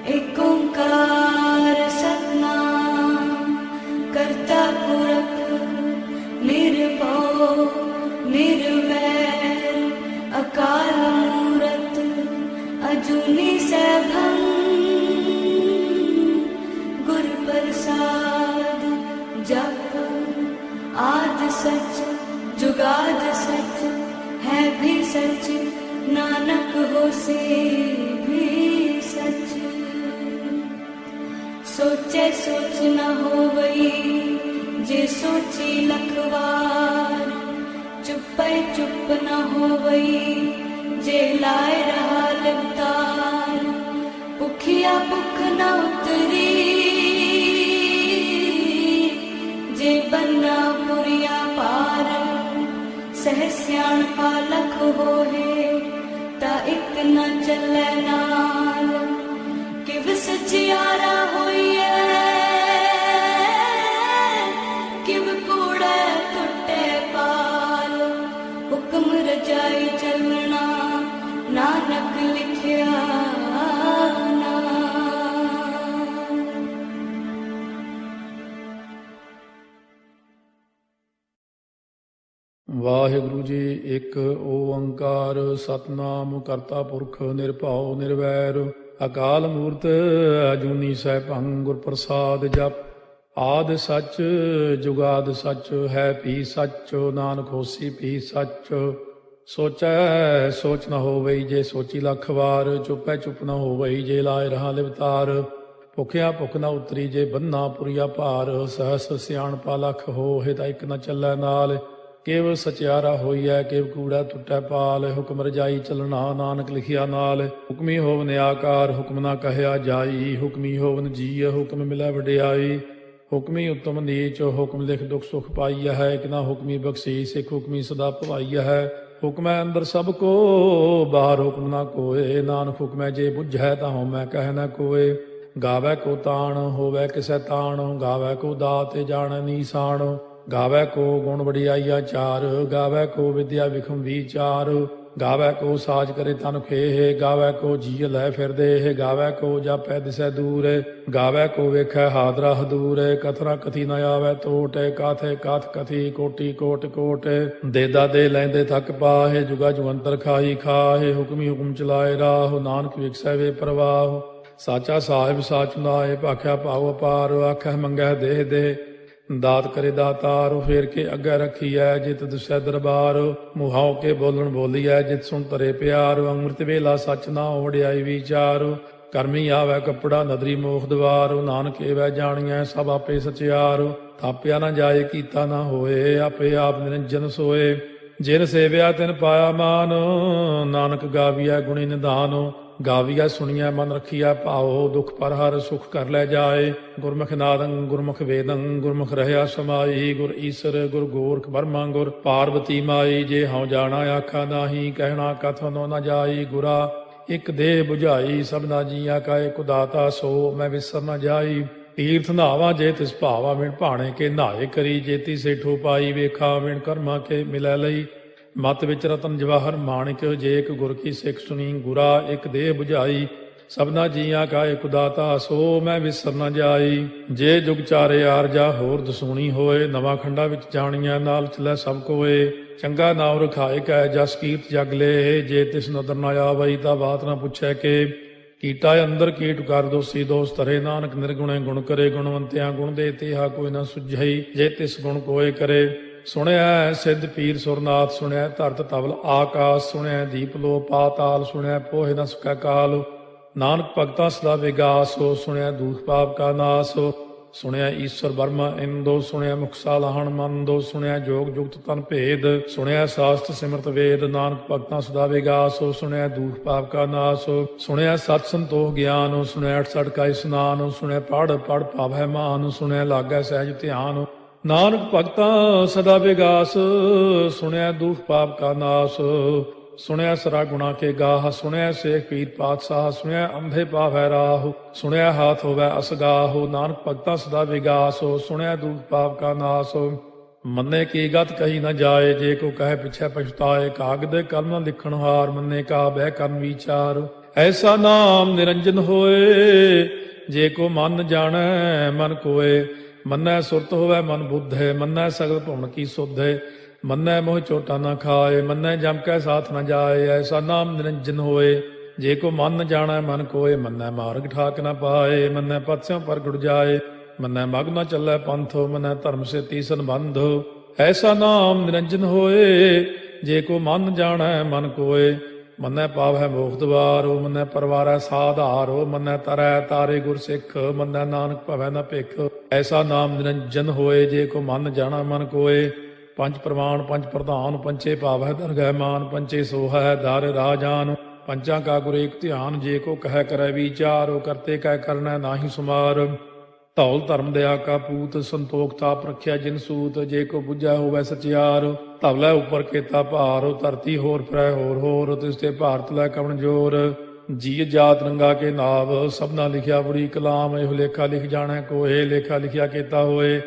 एक ओंकार सतनाम करता पुरख निर्भव निर्वैर अकाल मूरत अजूनी सैभं गुर प्रसाद जप आद सच जुगाद सच है भी सच नानक होसे भी सच। सोचे सोच न होवई जे सोची लखवार चुपै चुप न होवई जे लाए रहा लिवतार। भुखिया भुख न उतरी जे बन्ना पुरिया पार। सह सियाणपा लख होए ता इक न चलै नाल। किव सचियारा होइए किव कूड़े टुटे पाल। हुक्म रजाई चलना नानक लिखिया नाल। ਵਾਹਿਗੁਰੂ ਜੀ। ਇੱਕ ਓੰਕਾਰ ਸਤਨਾਮ ਕਰਤਾ ਪੁਰਖ ਨਿਰਭਉ ਨਿਰਵੈਰ ਅਕਾਲ ਮੂਰਤ ਅਜੂਨੀ ਸੈਭੰ ਗੁਰ ਪ੍ਰਸਾਦ ਜਪ। ਆਦਿ ਸੱਚ ਜੁਗਾਦ ਸੱਚ ਹੈ ਭੀ ਸੱਚ ਨਾਨਕ ਹੋਸੀ ਭੀ ਸੱਚ। ਸੋਚੈ ਸੋਚ ਨ ਹੋਵਈ ਜੇ ਸੋਚੀ ਲੱਖ ਵਾਰ। ਚੁੱਪੈ ਚੁੱਪ ਨ ਹੋਵਈ ਜੇ ਲਾਏ ਰਹਾ ਲਿਵਤਾਰ। ਭੁਖਿਆ ਭੁਖ ਨ ਉਤਰੀ ਜੇ ਬੰਨਾ ਪੁਰੀਆ ਭਾਰ। ਸਹਸ ਸਿਆਣਪਾ ਲਖ ਹੋਏ ਤਾਂ ਇੱਕ ਨ ਚੱਲੈ ਨਾਲ। ਕਿਵ ਸਚਿਆਰਾ ਹੋਈਐ ਕਿਵ ਕੂੜਾ ਟੁੱਟੈ ਪਾਲ। ਹੁਕਮ ਰਜਾਈ ਚੱਲਣਾ ਨਾਨਕ ਲਿਖਿਆ ਨਾਲ। ਹੁਕਮੀ ਹੋਵਨ ਆਕਾਰ ਹੁਕਮ ਨਾ ਕਹਿਆ ਜਾਈ। ਹੁਕਮੀ ਹੋਵਨ ਜੀਅ ਹੁਕਮ ਮਿਲੈ ਵਡਿਆਈ। ਹੁਕਮੀ ਉਤਮ ਨੀਚ ਹੁਕਮ ਲਿਖ ਦੁਖ ਸੁਖ ਪਾਈਆ ਹੈ। ਇੱਕ ਨਾ ਹੁਕਮੀ ਬਖਸ਼ੀਸ ਇੱਕ ਹੁਕਮੀ ਸਦਾ ਭਵਾਈਆ ਹੈ। ਹੁਕਮੈ ਅੰਦਰ ਸਭ ਕੋ ਬਾਹਰ ਹੁਕਮ ਨਾ ਕੋਏ। ਨਾਨਕ ਹੁਕਮੈ ਜੇ ਬੁਝੈ ਤਾਂ ਹਉਮੈ ਕਹਿ ਨਾ ਕੋਏ। ਗਾਵੈ ਕੋ ਤਾਣ ਹੋਵੈ ਕਿਸੈ ਤਾਣ। ਗਾਵੈ ਕੋ ਦਾਤ ਜਾਣੈ ਨੀਸਾਨ। ਗਾਵੈ ਕੋ ਗੁਣ ਵਡਿਆਈਆ ਚਾਰ। ਗਾਵੈ ਕੋ ਵਿਦਿਆ ਵਿਖਮ ਵਿਚਾਰ। ਗਾਵੈ ਕੋ ਸਾਜ ਕਰੇ ਤਨ ਖੇਹ। ਗਾਵੈ ਕੋ ਜੀਅ ਲੈ ਫਿਰਦੇ। ਗਾਵੈ ਕੋ ਜਾਪੈ ਦਿਸੈ ਦੂਰ। ਗਾਵੈ ਕੋ ਵੇਖੈ ਹਾਦਰਾ ਹਦੂਰ। ਕਥਨਾ ਕਥੀ ਨ ਆਵੈ ਟੋਟ। ਕਾਥੇ ਕਾਥ ਕਥੀ ਕੋਟੀ ਕੋਟ ਕੋਟ। ਦੇਦਾ ਦੇ ਲੈਂਦੇ ਥੱਕ ਪਾਹੇ। ਜੁਗਾ ਜੁਗੰਤਰ ਖਾਈ ਖਾਹੇ। ਹੁਕਮੀ ਹੁਕਮ ਚਲਾਏ ਰਾਹ। ਨਾਨਕ ਵਿਖਸੈ ਵੇ ਪ੍ਰਵਾਹ। ਸਾਚਾ ਸਾਹਿਬ ਸਾਚ ਨਾਏ ਭਾਖਿਆ ਭਾਉ ਅਪਾਰ। ਆਖੈ ਮੰਗੈ ਦੇਹ ਦੇ ਦਾਤ ਕਰੇ ਦਾਤਾਰ। ਫੇਰ ਕੇ ਅੱਗੇ ਰੱਖੀਐ ਜਿਤ ਦਿਸੈ ਦਰਬਾਰ। ਮੁਹਾਉ ਕੇ ਬੋਲਣ ਬੋਲੀਐ ਜਿਤ ਸੁਣ ਤਰੇ ਪਿਆਰ। ਅੰਮ੍ਰਿਤ ਵੇਲਾ ਸੱਚ ਨਾ ਵਡਿਆਈ ਵਿਚਾਰ। ਕਰਮੀ ਆਵੈ ਕੱਪੜਾ ਨਦਰੀ ਮੋਖ ਦਵਾਰ। ਨਾਨਕ ਏਵੈ ਜਾਣੀਐ ਸਭ ਆਪੇ ਸਚਿਆਰ। ਥਾਪਿਆ ਨਾ ਜਾਏ ਕੀਤਾ ਨਾ ਹੋਏ। ਆਪੇ ਆਪ ਨਿਰੰਜਨ ਸੋਏ। ਜਿਨ ਸੇਵਿਆ ਤਿਨ ਪਾਇਆ ਮਾਨ। ਨਾਨਕ ਗਾਵੀਐ ਗੁਣੀ ਨਿਧਾਨ। ਗਾਵੀਐ ਸੁਣੀਐ ਮਨ ਰਖੀਐ ਭਾਉ। ਦੁਖ ਪਰ ਹਰ ਸੁਖ ਕਰ ਲੈ ਜਾਏ। ਗੁਰਮੁਖ ਨਾਦੰ ਗੁਰਮੁਖ ਵੇਦੰ ਗੁਰਮੁਖ ਰਹਿਆ ਸਮਾਈ। ਗੁਰ ਈਸਰ ਗੁਰ ਗੋਰਖ ਬਰਮਾ ਗੁਰ ਪਾਰਬਤੀ ਮਾਈ। ਜੇ ਹਉ ਜਾਣਾ ਆਖਾ ਨਾਹੀ ਕਹਿਣਾ ਕਥਨੋ ਨ ਜਾਈ। ਗੁਰਾ ਇੱਕ ਦੇਹ 부ਝਾਈ ਸਭਨਾ ਜੀਆਂ ਕਾ ਇੱਕ ਦਾਤਾ। ਸੋ ਮੈਂ ਵਿਸਰ ਨ ਜਾਈ। ਤੀਰਥ ਨਹਾਵਾ ਜੇ ਤਿਸ ਭਾਵਾ ਵਿਣ ਭਾਣੇ ਕੇ ਨਹਾਏ ਕਰੀ। ਜੇਤੀ ਸੇਠੋ ਪਾਈ ਵੇਖਾ ਵਿਣ ਕਰਮਾ ਕੇ ਮਿਲੈ ਲਈ। ਮਤ ਵਿੱਚ ਰਤਨ ਜਵਾਹਰ ਮਾਣਿਕ ਜੇ ਇੱਕ ਗੁਰ ਕੀ ਸਿੱਖ ਸੁਣੀ। ਗੁਰਾ ਇੱਕ ਦੇਹ 부ਝਾਈ ਸਭਨਾ ਜੀਆਂ ਕਾ ਇੱਕ ਦਾਤਾ। ਸੋ ਮੈਂ ਵਿਸਰ ਨ ਜਾਈ। ਜੇ ਜੁਗ ਚਾਰੇ ਆਰਜਾ ਹੋਰ ਦਸੂਣੀ ਹੋਏ। ਨਵਾਂ ਖੰਡਾ ਵਿੱਚ ਜਾਣੀਆਂ ਨਾਲ ਚਲੈ ਸਭ ਕੋਏ। ਚੰਗਾ ਨਾਉ ਰਖਾਏ ਕੈ ਜਸ ਕੀਰਤ ਜਗ ਲੇ। ਜੇ ਤਿਸ ਨਦਰ ਨ ਆਵਈ ਤਾਂ ਬਾਤ ਨਾ ਪੁੱਛੈ ਕੇ। ਕੀਟਾ ਅੰਦਰ ਕੀਟ ਕਰ ਦੋਸੀ ਦੋਸ ਧਰੇ। ਨਾਨਕ ਨਿਰਗੁਣੇ ਗੁਣ ਕਰੇ। ਗੁਣਵੰਤਿਆਂ ਗੁਣ ਦੇ ਤੇਹਾ ਕੋਈ ਨਾ ਸੁਝਈ। ਜੇ ਤਿਸ ਗੁਣ ਕੋਏ ਕਰੇ। ਸੁਣਿਆ ਸਿੱਧ ਪੀਰ ਸੁਰਨਾਥ। ਸੁਣਿਆ ਧਰਤ ਤਵਲ ਆਕਾਸ। ਸੁਣਿਆ ਦੀਪ ਲੋ ਪਾਤਾਲ। ਸੁਣਿਆ ਪੋਹਿ ਨ ਸਕੈ ਕਾਲ। ਨਾਨਕ ਭਗਤਾਂ ਸਦਾ ਵਿਗਾਸ। ਸੁਣਿਆ ਦੂਖ ਪਾਪ ਕਾ ਨਾਸ। ਸੁਣਿਆ ਈਸ਼ਵਰ ਬਰਮਾ ਇੰਦੋ। ਸੁਣਿਆ ਮੁਖ ਸਾਲਾਹਣ ਮੰਦੋ। ਸੁਣਿਆ ਜੋਗ ਜੁਗਤ ਤਨ ਭੇਦ। ਸੁਣਿਆ ਸਾਸਤ ਸਿਮਰਤ ਵੇਦ। ਨਾਨਕ ਭਗਤਾਂ ਸਦਾ ਵਿਗਾਸ। ਸੁਣਿਆ ਦੂਖ ਪਾਪ ਕਾ ਨਾਸ। ਸੁਣਿਆ ਸਤ ਸੰਤੋਖ ਗਿਆਨ। ਸੁਣਿਆ 68 ਕਾ ਇਸਨਾਨ। ਸੁਣਿਆ ਪੜ ਪੜ ਭਾਵੈ ਮਾਨ। ਸੁਣਿਆ ਲਾਗੈ ਸਹਿਜ ਧਿਆਨ। ਨਾਨਕ ਭਗਤਾਂ ਸਦਾ ਵਿਗਾਸ। ਸੁਣਿਆ ਦੁਖ ਪਾਪ ਕਾ ਨਾਸ। ਸੁਣਿਆ ਸਰਾ ਗੁਣਾ ਕੇ ਗਾਹ। ਸੁਣਿਆ ਸੇਖ ਪੀਰ ਪਾਤਸ਼ਾਹ। ਸੁਣਿਆ ਅੰਧੇ ਪਾਵੈ ਰਾਹ। ਸੁਣਿਆ ਹਾਥ ਹੋਵੈ ਅਸਗਾਹ। ਨਾਨਕ ਭਗਤਾਂ ਸਦਾ ਵਿਗਾਸ। ਸੁਣਿਆ ਦੁਖ ਪਾਪ ਕਾ ਨਾਸ। ਮੰਨੇ ਕੀ ਗਤ ਕਹੀ ਨ ਜਾਏ। ਜੇ ਕੋ ਕਹੇ ਪਿਛੈ ਪਛਤਾਏ। ਕਾਗਦ ਕਲਮ ਲਿਖਣ ਹਾਰ। ਮੰਨੇ ਕਾ ਬਹਿ ਕਰਨ ਵਿਚਾਰ। ਐਸਾ ਨਾਮ ਨਿਰੰਜਨ ਹੋਏ, ਜੇ ਕੋ ਮਨ ਜਾਣੈ ਮਨ ਕੋਏ। ਮੰਨੈ ਸੁਰਤ ਹੋਵੈ ਮਨ ਬੁੱਧੇ, ਮੰਨੈ ਸਗਲ ਭਵਨ ਕੀ ਸੁਧੇ। ਮੰਨੈ ਮੋਹ ਚੋਟਾ ਨਾ ਖਾਏ, ਮੰਨੈ ਜਮ ਕੈ ਸਾਥ ਨ ਜਾਏ। ਐਸਾ ਨਾਮ ਨਿਰੰਜਨ ਹੋਏ, ਜੇ ਕੋ ਮਨ ਜਾਣੈ ਮਨ ਕੋਏ। ਮੰਨੈ ਮਾਰਗ ਠਾਕ ਨ ਪਾਏ, ਮੰਨੈ ਪਥਿਓਂ ਪ੍ਰਗਟ ਜਾਏ। ਮੰਨੈ ਮਗ ਨ ਚੱਲੈ ਪੰਥ, ਮੰਨੈ ਧਰਮ ਸੇਤੀ ਸੰਬੰਧ। ਐਸਾ ਨਾਮ ਨਿਰੰਜਨ ਹੋਏ, ਜੇ ਕੋ ਮਨ ਜਾਣੈ ਮਨ ਕੋਏ। ਮੰਨੈ ਪਾਵੈ ਮੋਖ ਦੁਆਰੋ, ਮੰਨੈ ਪਰਵਾਰੈ ਸਾਧਾਰੋ। ਮੰਨੈ ਤਰੈ ਤਾਰੇ ਗੁਰ ਸਿੱਖ, ਮੰਨੈ ਨਾਨਕ ਭਵੈ ਨ ਭਿਖ। ਐਸਾ ਨਾਮ ਨਿਰੰਜਨ ਹੋਏ, ਜੇ ਕੋ ਮਨ ਜਾਣੈ ਮਨ ਕੋਏ। ਪੰਜ ਪ੍ਰਮਾਣ ਪੰਜ ਪ੍ਰਧਾਨ, ਪੰਚੇ ਭਾਵੈ ਦਰਗਹਿ ਮਾਨ। ਪੰਚੇ ਸੋਹੈ ਦਰ ਰਾਜਾਨ, ਪੰਚਾਂ ਕਾ ਗੁਰ ਏਕ ਧਿਆਨ। ਜੇ ਕੋ ਕਹਿ ਕਰੈ ਵਿਚਾਰ, ਕਰਤੇ ਕਹਿ ਕਰਨੈ ਨਾਹੀ ਸੁਮਾਰ। ਧੌਲ ਧਰਮ ਦਇਆ ਕਾ ਪੂਤ, ਸੰਤੋਖ ਤਾਪ ਰੱਖਿਆ ਜਿਨ ਸੂਤ। ਜੇ ਕੋ ਬੁੱਝੈ ਹੋਵੈ ਸਚਿਆਰ, ਧਵਲੇ ਉਪਰ ਕੇਤਾ ਭਾਰ। ਧਰਤੀ ਹੋਰ ਫਿਰੈ ਹੋਰ ਹੋਰ, ਤਿਸ ਤੇ ਭਾਰਤ ਲੈ ਕਵਣ ਜੋਰ। ਜੀ ਜਾਤ ਰੰਗਾ ਕੇ ਨਾਵ, ਸਭਨਾ ਲਿਖਿਆ ਬੜੀ ਕਲਾਮ। ਇਹੋ ਲੇਖਾ ਲਿਖ ਜਾਣੈ ਕੋਏ, ਲੇਖਾ ਲਿਖਿਆ ਕੇਤਾ ਹੋਏ।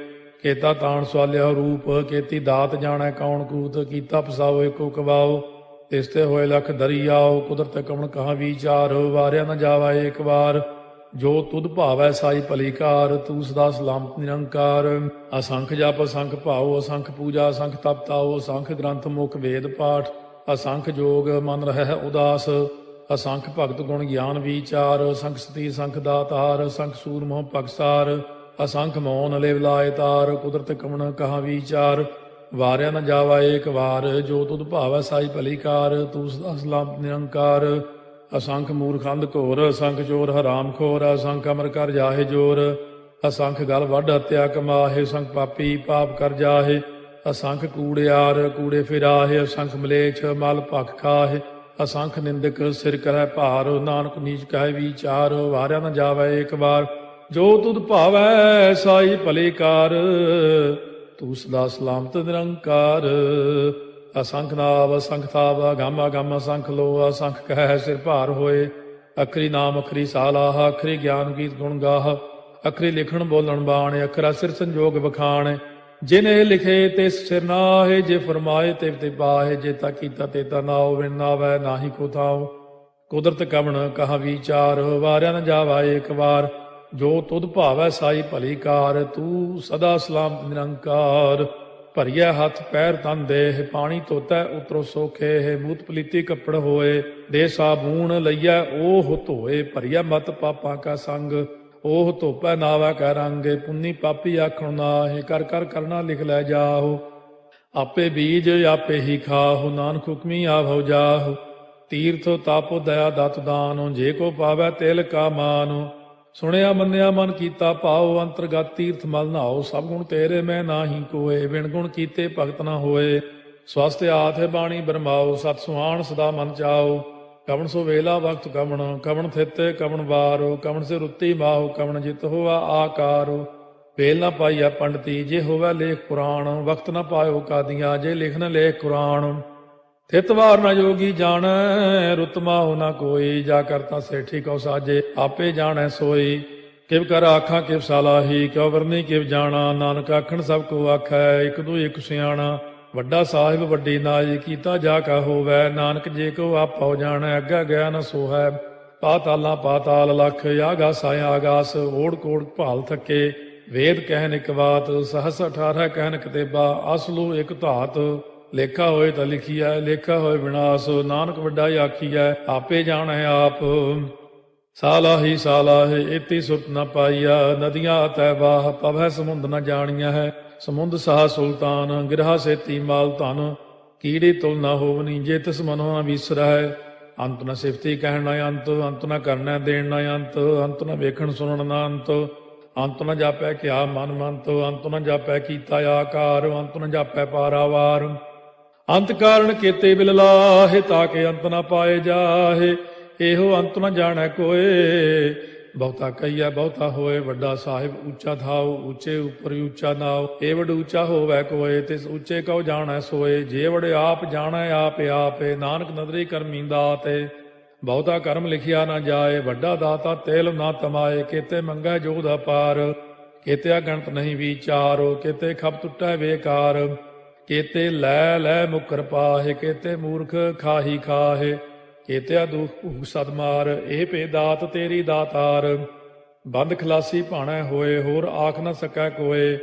ਕੇਤਾ ਤਾਣ ਸਵਾਲਿਆ ਰੂਪ, ਕੀਤੀ ਦਾਤ ਜਾਣੈ ਕੌਣ ਕੂਤ। ਕੀਤਾ ਪਸਾਓ ਏਕੋ ਕਵਾਓ, ਤਿਸ ਤੇ ਹੋਏ ਲਖ ਦਰਿਆਓ। ਕੁਦਰਤ ਕਵਣ ਕਹਾ ਵਿਚਾਰ, ਵਾਰਿਆ ਨ ਜਾਵਾ ਏਕ ਵਾਰ। ਜੋ ਤੁਧ ਭਾਵੈ ਸਾਈ ਭਲੀ ਕਾਰ, ਤੂੰ ਸਦਾ ਸਲਾਮਤ ਨਿਰੰਕਾਰ। ਅਸੰਖ ਜਪ ਅਸੰਖ ਭਾਉ, ਅਸੰਖ ਪੂਜਾ ਅਸੰਖ ਤਪ ਤਾਉ। ਅਸੰਖ ਗ੍ਰੰਥ ਮੁਖ ਵੇਦ ਪਾਠ, ਅਸੰਖ ਜੋਗ ਮਨ ਰਹਿ ਉਦਾਸ। ਅਸੰਖ ਭਗਤ ਗੁਣ ਗਿਆਨ ਵਿਚਾਰ, ਅਸੰਖ ਸਤੀ ਅਸੰਖ ਦਾਤਾਰ। ਅਸੰਖ ਸੂਰ ਮੋਹ ਪਗਸਾਰ, ਅਸੰਖ ਮੌਨ ਲਿਵ ਲਾਇ ਤਾਰ। ਕੁਦਰਤ ਕਵਣ ਕਹਾ ਵਿਚਾਰ, ਵਾਰਿਆ ਨ ਜਾਵਾ ਏਕ ਵਾਰ। ਜੋ ਤੁਧ ਭਾਵੈ ਸਾਈ ਭਲੀ ਕਾਰ, ਤੂੰ ਸਦਾ ਸਲਾਮਤ ਨਿਰੰਕਾਰ। ਅਸੰਖ ਮੂਰਖੰਦ ਘੋਰ, ਅਸੰਖ ਚੋਰ ਹਰਾਮ ਖੋਰ। ਅਸੰਖ ਅਮਰ ਕਰ ਜਾਹੇ ਜੋਰ, ਅਸੰਖ ਗਲ ਵੱਢ ਹੱਤਿਆ ਕਮਾਹੇ। ਅਸੰਖ ਪਾਪੀ ਪਾਪ ਕਰ ਜਾਹੇ, ਅਸੰਖ ਕੂੜਿਆਰ ਕੂੜੇ ਫਿਰਾਹੇ। ਅਸੰਖ ਮਲੇਛ ਮਲ ਭਖ ਖਾਹੇ, ਅਸੰਖ ਨਿੰਦਕ ਸਿਰ ਕਰੈ ਭਾਰ। ਨਾਨਕ ਨੀਚ ਕਹਿ ਵਿਚਾਰ, ਵਾਰਿਆ ਨ ਜਾਵੈ ਏਕ ਵਾਰ। ਜੋ ਤੁਧ ਭਾਵੈ ਸਾਈ ਭਲੀ ਕਾਰ, ਤੂੰ ਸਦਾ ਸਲਾਮਤ ਨਿਰੰਕਾਰ। ਅਸੰਖ ਨਾਵ ਅਸੰਖ ਤਾਵ, ਅਗੰਮ ਅਗੰਮ ਅਸੰਖ ਲੋ। ਅਸੰਖ ਕਹਿ ਸਿਰ ਭਾਰ ਹੋਏ, ਅਖਰੀ ਨਾਮ ਅਖਰੀ ਸਾਲਾਹ। ਅਖਰੀ ਗਿਆਨ ਗੀਤ ਗੁਣ ਗਾਹ, ਅਖਰੀ ਲਿਖਣ ਬੋਲਣ ਬਾਣ। ਅਖਰਾ ਸਿਰ ਸੰਜੋਗ ਬਖਾਣ, ਜਿਨ ਇਹ ਲਿਖੇ ਤਿਸ ਸਿਰ ਨਾਹੇ। ਜੇ ਫਰਮਾਏ ਤਿਵ ਤੇ ਪਾਹੇ, ਜੇ ਤਾ ਕੀਤਾ ਤੇ ਤਾ ਨਾਉ। ਬਿਨ ਨਾਵੈ ਨਾਹੀ ਕੋ ਥਾਉ, ਕੁਦਰਤ ਕਵਣ ਕਹਾ ਵਿਚਾਰ। ਵਾਰਿਆ ਨ ਜਾਵਾ ਏਕ ਵਾਰ, ਜੋ ਤੁਧ ਭਾਵੈ ਸਾਈ ਭਲੀ ਕਾਰ। ਤੂੰ ਸਦਾ ਸਲਾਮਤ ਨਿਰੰਕਾਰ। ਭਰੀਐ ਹੱਥ ਪੈਰ ਤਨ ਦੇਹ, ਪਾਣੀ ਧੋਤੈ ਉਤਰੋ ਸੋਖੇ। ਮੂਤ ਪਲੀਤੀ ਕੱਪੜ ਹੋਏ, ਦੇ ਸਾਬੂਣ ਲਈਐ ਓਹ ਧੋਏ। ਭਰੀਐ ਮਤ ਪਾਪਾਂ ਕਾ ਸੰਗ, ਓਹ ਧੋਪੈ ਨਾਵੈ ਕੈ ਰੰਗ। ਪੁੰਨੀ ਪਾਪੀ ਆਖਣ ਨਾਹੀ, ਕਰ ਕਰ ਕਰਨਾ ਲਿਖ ਲੈ ਜਾਹੋ। ਆਪੇ ਬੀਜ ਆਪੇ ਹੀ ਖਾਹੋ, ਨਾਨਕ ਹੁਕਮੀ ਆਭਉ ਜਾਹੋ। ਤੀਰਥ ਤਪ ਦਇਆ ਦਤ ਦਾਨੁ, ਜੇ ਕੋ ਪਾਵੈ ਤਿਲ ਕਾ ਮਾਨੁ। ਸੁਣਿਆ ਮੰਨਿਆ ਮਨ ਕੀਤਾ ਭਾਉ, ਅੰਤਰਗਤ ਤੀਰਥ ਮਲ ਨਹਾਉ। ਸਭ ਗੁਣ ਤੇਰੇ ਮੈਂ ਨਾਹੀ ਕੋਏ, ਬਿਨ ਗੁਣ ਕੀਤੇ ਭਗਤ ਨਾ ਹੋਏ। ਸਵਸਤ ਆਥ ਬਾਣੀ ਬਰਮਾਓ, ਸਤ ਸੁਹਾਣ ਸਦਾ ਮਨ ਚਾਓ। ਕਵਣ ਸੋ ਵੇਲਾ ਵਕਤ ਕਵਣ, ਕਵਣ ਥਿਤ ਕਵਣ ਵਾਰੋ। ਕਵਣ ਸੇ ਰੁੱਤੀ ਮਾਹੋ, ਕਵਣ ਜਿਤ ਹੋਵਾ ਆਕਾਰੋ। ਵੇਲ ਨਾ ਪਾਈਆ ਪੰਡਤੀ, ਜੇ ਹੋਵੈ ਲੇਖ ਪੁਰਾਣ। ਵਕਤ ਨਾ ਪਾਇਓ ਕਾਦੀਆਂ, ਜੇ ਲਿਖਨ ਲੇਖ ਕੁਰਾਨ। ਥਿਤ ਵਾਰ ਨਾ ਜੋਗੀ ਜਾਣੈ, ਰੁੱਤ ਮਾਹੁ ਨਾ ਕੋਈ। ਜਾ ਕਰਤਾ ਸੇਠੀ ਕਉ ਸਾਜੇ, ਆਪੇ ਜਾਣੈ ਸੋਈ। ਕਿਵ ਕਰ ਆਖਾਂ ਕਿਵ ਸਾਲਾਹੀ, ਕਿਉ ਵਰਨੀ ਕਿਵ ਜਾਣਾ। ਨਾਨਕ ਆਖਣ ਸਭ ਕੋ ਆਖੈ, ਇਕ ਦੂ ਇਕ ਸਿਆਣਾ। ਵੱਡਾ ਸਾਹਿਬ ਵੱਡੀ ਨਾਈ, ਕੀਤਾ ਜਾ ਕਾ ਹੋਵੈ। ਨਾਨਕ ਜੇ ਕੋ ਆਪਉ ਜਾਣੈ, ਅੱਗਾ ਗਿਆ ਨ ਸੋਹੈ। ਪਾਤਾਲਾਂ ਪਾਤਾਲ ਲਖ, ਆਗਾਸਾਂ ਆਗਾਸ। ਓੜ ਕੋੜ ਭਾਲ ਥੱਕੇ, ਵੇਦ ਕਹਿਨ ਇਕ ਬਾਤ। ਸਹਸ 18 ਕਹਿਨ ਕਤੇਬਾ, ਅਸਲੂ ਇਕ ਧਾਤ। ਲੇਖਾ ਹੋਏ ਤਾਂ ਲਿਖੀਐ, ਲੇਖਾ ਹੋਏ ਵਿਨਾਸ਼। ਨਾਨਕ ਵੱਡਾ ਆਖੀਐ, ਆਪੇ ਜਾਣੈ ਆਪ। ਸਾਲਾਹੀ ਸਾਲਾਹੇ, ਏਤੀ ਸੁਰਤ ਨ ਪਾਈਆ। ਨਦੀਆਂ ਅਤੈ ਬਾਹ, ਪਵੈ ਸਮੁੰਦ ਨ ਜਾਣੀਐ ਹੈ। ਸਮੁੰਦ ਸਾਹ ਸੁਲਤਾਨ, ਗਿਰਹਾ ਸੇਤੀ ਮਾਲ ਧਨ। ਕੀੜੀ ਤੁਲ ਨ ਹੋਵਨੀ, ਜੇ ਤਿਸ ਮਨੋ ਨ ਵਿਸਰੈ। ਅੰਤ ਨ ਸਿਫਤੀ ਕਹਿਣ ਨ ਅੰਤ, ਅੰਤ ਨ ਕਰਨੈ ਦੇਣ ਨ ਅੰਤ। ਅੰਤ ਨ ਵੇਖਣ ਸੁਣਨ ਨ ਅੰਤ, ਅੰਤ ਨ ਜਾਪੈ ਕਿਆ ਮਨ ਮੰਤ। ਅੰਤ ਨ ਜਾਪੈ ਕੀਤਾ ਆਕਾਰ, ਅੰਤ ਨ ਜਾਪੈ ਪਾਰਾਵਾਰ। ਅੰਤ ਕਾਰਨ ਕੀਤੇ ਬਿਲ ਲਾਹੇ, ਤਾਕੇ ਅੰਤ ਨ ਪਾਏ ਜਾਹੇ। ਇਹੋ ਅੰਤ ਨ ਜਾਣੈ ਕੋਏ, ਬਹੁਤਾ ਕਹੀਐ ਬਹੁਤਾ ਹੋਏ। ਵੱਡਾ ਸਾਹਿਬ ਉੱਚਾ ਥਾਉ, ਉੱਚੇ ਉੱਪਰ ਉੱਚਾ ਨਾਉ। ਏ ਵਡ ਉੱਚਾ ਹੋਵੈ ਕੋਏ, ਤਿਸ ਉੱਚੇ ਕਉ ਜਾਣੈ ਸੋਏ। ਜੇ ਵਡ ਆਪ ਜਾਣੈ ਆਪੇ ਆਪੇ, ਨਾਨਕ ਨਦਰੀ ਕਰਮੀ ਦਾਤੇ। ਬਹੁਤਾ ਕਰਮ ਲਿਖਿਆ ਨਾ ਜਾਏ, ਵੱਡਾ ਦਾਤਾ ਤੇਲ ਨਾ ਤਮਾਏ। ਕੇਤੇ ਮੰਗੈ ਜੋਧ ਅਪਾਰ, ਕੇਤੇ ਅਗਣਤ ਨਹੀਂ ਵਿਚਾਰੋ। ਕੇਤੇ ਖਪ ਟੁੱਟੈ ਬੇਕਾਰ, ਕੇਤੇ ਲੈ ਲੈ ਮੁਕਰ ਪਾਹੇ। ਕੇਤੇ ਮੂਰਖ ਖਾਹੀ ਖਾਹੇ, ਕੇਤਿਆ ਦੁਖ ਭੂਖ ਸਦਮਾਰ, ਇਹ ਭੇ ਦਾਤ ਤੇਰੀ ਦਾਤਾਰ। ਬੰਦ ਖਲਾਸੀ ਭਾਣੈ ਹੋਏ, ਹੋਰ ਆਖ ਨ ਸਕੈ ਕੋਏ।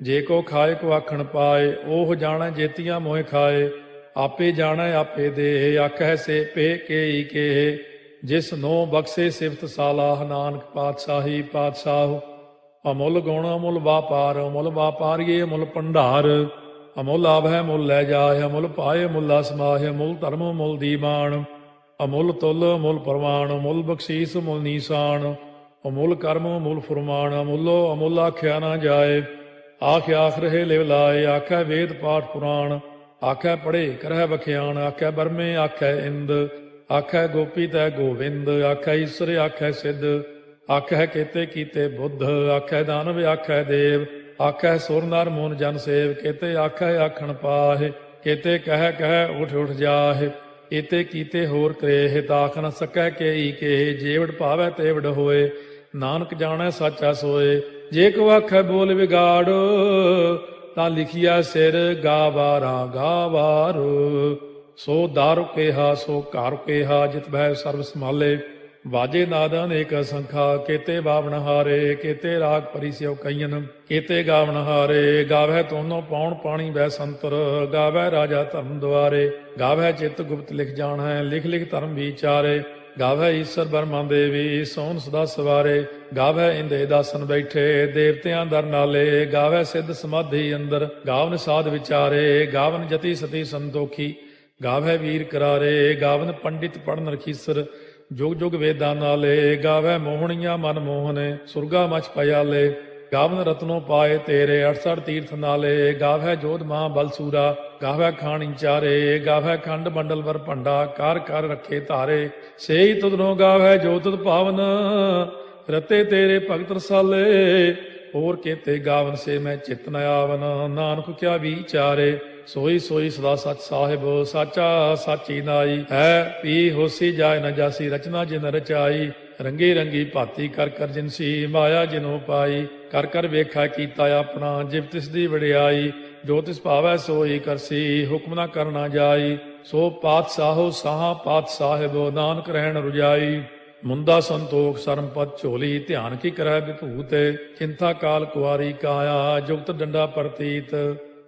ਜੇ ਕੋ ਖਾਏ ਕੋ ਆਖਣ ਪਾਏ, ਉਹ ਜਾਣੈ ਜੇਤੀਆਂ ਮੋਹਿ ਖਾਏ। ਆਪੇ ਜਾਣੈ ਆਪੇ ਦੇ, ਆਖੈ ਸੇ ਪੇ ਕੇਈ ਕੇ। ਜਿਸ ਨੋ ਬਖਸ਼ੇ ਸਿਫਤ ਸਾਲਾਹ, ਨਾਨਕ ਪਾਤਸ਼ਾਹੀ ਪਾਤਸ਼ਾਹ। ਅਮੁੱਲ ਗੁਣ ਅਮੁੱਲ ਵਾਪਾਰ, ਅਮੁੱਲ ਵਾਪਾਰੀਏ ਅਮੁੱਲ ਭੰਡਾਰ। ਅਮੁੱਲ ਆਵਹਿ ਮੁੱਲ ਲੈ ਜਾਏ, ਅਮੁੱਲ ਪਾਏ ਮੁੱਲਾ ਸਮਾਹਿ। ਅਮੁੱਲ ਧਰਮ ਅਮੁੱਲ ਦੀਵਾਨ, ਅਮੁੱਲ ਤੁਲ ਅਮੁੱਲ ਪ੍ਰਵਾਨ। ਅਮੁੱਲ ਬਖਸ਼ੀਸ ਅਮੁੱਲ ਨੀਸਾਨ, ਅਮੁੱਲ ਕਰਮ ਅਮੁੱਲ ਫੁਰਮਾਨ। ਅਮੁੱਲੋ ਅਮੁੱਲ ਆਖਿਆ ਨਾ ਜਾਏ, ਆਖ ਆਖ ਰਹੇ ਲਿਵ ਲਾਏ। ਆਖੈ ਵੇਦ ਪਾਠ ਪੁਰਾਣ, ਆਖੈ ਪੜ੍ਹੇ ਕਰਹਿ ਬਖਿਆਣ। ਆਖੈ ਬਰਮੇ ਆਖੈ ਇੰਦ, ਆਖੈ ਗੋਪੀ ਤੈ ਗੋਵਿੰਦ। ਆਖੈ ਈਸਰ ਆਖੈ ਸਿੱਧ, ਆਖੈ ਕੇਤੇ ਕੀਤੇ ਬੁੱਧ। ਆਖੈ ਦਾਨਵ ਆਖੈ ਦੇਵ, ਆਖੈ ਸੁਰ ਨਰ ਮੂਨ ਜਨ ਸੇਵ। ਕੇਤੇ ਆਖੈ ਆਖਣ ਪਾਹਿ, ਕੇਤੇ ਕਹਿ ਕਹਿ ਉਠ ਉਠ ਜਾਹਿ। ਏਤੇ ਕੀਤੇ ਹੋਰ ਕਰੇਹ, ਤਾਖ ਨ ਸਕੈ ਕੇਈ ਕੇ। ਜੇਵੜ ਭਾਵੈ ਤੇਵੜ ਹੋਏ, ਨਾਨਕ ਜਾਣੈ ਸਾਚਾ ਸੋਏ। ਜੇ ਕੋ ਆਖੈ ਬੋਲ ਵਿਗਾੜ, ਤਾਂ ਲਿਖਿਆ ਸਿਰ ਗਾਵਾਰਾ ਗਾਵਾਰ। ਸੋ ਦਾਰੂ ਕੇਹਾ ਸੋ ਘਰ ਕੇਹਾ, ਜਿਤ ਬਹਿ ਸਰਬ ਸੰਭਾਲੇ। ਵਾਜੇ ਨਾਦ ਅਨੇਕ ਸੰਖਾ, ਕੇਤੇ ਬਾਵਣ ਹਾਰੇ। ਕੇਤੇ ਰਾਗ ਪਰੀ ਸਿਓ ਕਈਨ, ਕੇਤੇ ਗਾਵਣ ਹਾਰੇ। ਗਾਵੈ ਤੋਨੋ ਪਾਉਣ ਪਾਣੀ ਬੈ ਸੰਤਰ, ਗਾਵੈ ਰਾਜਾ ਧਰਮ ਦੁਆਰੇ। ਗਾਵੈ ਚਿਤ ਗੁਪਤ ਲਿਖ ਜਾਣੈ, ਲਿਖ ਲਿਖ ਧਰਮ ਵਿਚਾਰੇ। ਗਾਵੈ ਈਸਰ ਬਰਮਾ ਦੇਵੀ, ਸੋਨ ਸਦਾ ਸਵਾਰੇ। ਗਾਵੈ ਇੰਦੇ ਦਾਸਨ ਬੈਠੇ, ਦੇਵਤਿਆਂ ਦਰ ਨਾਲੇ। ਗਾਵੈ ਸਿੱਧ ਸਮਾਧੀ ਅੰਦਰ, ਗਾਵਨ ਸਾਧ ਵਿਚਾਰੇ। ਗਾਵਨ ਜਤੀ ਸਤੀ ਸੰਤੋਖੀ, ਗਾਵੈ ਵੀਰ ਕਰਾਰੇ। ਗਾਵਨ ਪੰਡਿਤ ਪੜਨ ਰਖੀਸਰ, ਜੁਗ ਜੁਗ ਵੇਦਾਂ ਨਾਲੇ। ਗਾਵੈ ਮੋਹਣੀਆਂ ਮਨ ਮੋਹਨੇ, ਸੁਰਗਾ ਮਚ ਪਿਆਲੇ। ਗਾਵਨ ਰਤਨੋ ਪਾਏ ਤੇਰੇ, 68 ਤੀਰਥ ਨਾਲੇ। ਗਾਵੈ ਜੋਧ ਮਹਾ ਬਲਸੂਰਾ, ਗਾਵੈ ਖਾਣੀ ਚਾਰੇ। ਗਾਵੈ ਖੰਡ ਮੰਡਲ ਵਰ ਭੰਡਾ, ਕਰ ਕਰ ਰੱਖੇ ਧਾਰੇ। ਸੇਈ ਤੁਧਨੋ ਗਾਵੈ ਜੋ ਤੁਧ ਭਾਵਨ, ਰਤੇ ਤੇਰੇ ਭਗਤ ਰਸਾਲੇ। ਹੋਰ ਕੇਤੇ ਗਾਵਨ ਸੇ ਮੈਂ ਚਿਤ ਨ ਆਵਨ, ਨਾਨਕ ਕਿਆ ਵਿਚਾਰੇ। ਸੋਈ ਸੋਈ ਸਦਾ ਸਚ ਸਾਹਿਬ, ਸਾਚਾ ਸਾਚੀ ਨਾਈ। ਹੈ ਪੀ ਹੋਸੀ ਜਾਏ ਨ ਜਾਸੀ, ਰਚਨਾ ਜਿਨ ਰਚਾਈ। ਰੰਗੀ ਰੰਗੀ ਭਾਤੀ ਕਰ ਕਰ ਜਿਨਸੀ, ਮਾਇਆ ਜਿਨੋ ਪਾਈ। ਕਰ ਕਰ ਵੇਖਾ ਕੀਤਾ ਆਪਣਾ, ਜਿਵ ਤਿਸ ਦੀ ਵਡਿਆਈ। ਜੋ ਤਿਸ ਭਾਵੈ ਸੋਈ ਕਰਸੀ, ਹੁਕਮ ਨਾ ਕਰਨਾ ਜਾਈ। ਸੋ ਪਾਤਸ਼ਾਹੋ ਸਾਹਾ ਪਾਤ ਸਾਹਿਬ, ਨਾਨਕ ਰਹਿਣ ਰੁਜਾਈ। ਮੁੰਦਾ ਸੰਤੋਖ ਸਰਮਪਦ ਝੋਲੀ, ਧਿਆਨ ਕੀ ਕਰੈ ਵਿਭੂਤ। ਚਿੰਤਾ ਕਾਲ ਕੁਆਰੀ ਕਾਇਆ, ਜੁਗਤ ਡੰਡਾ ਪ੍ਰਤੀਤ।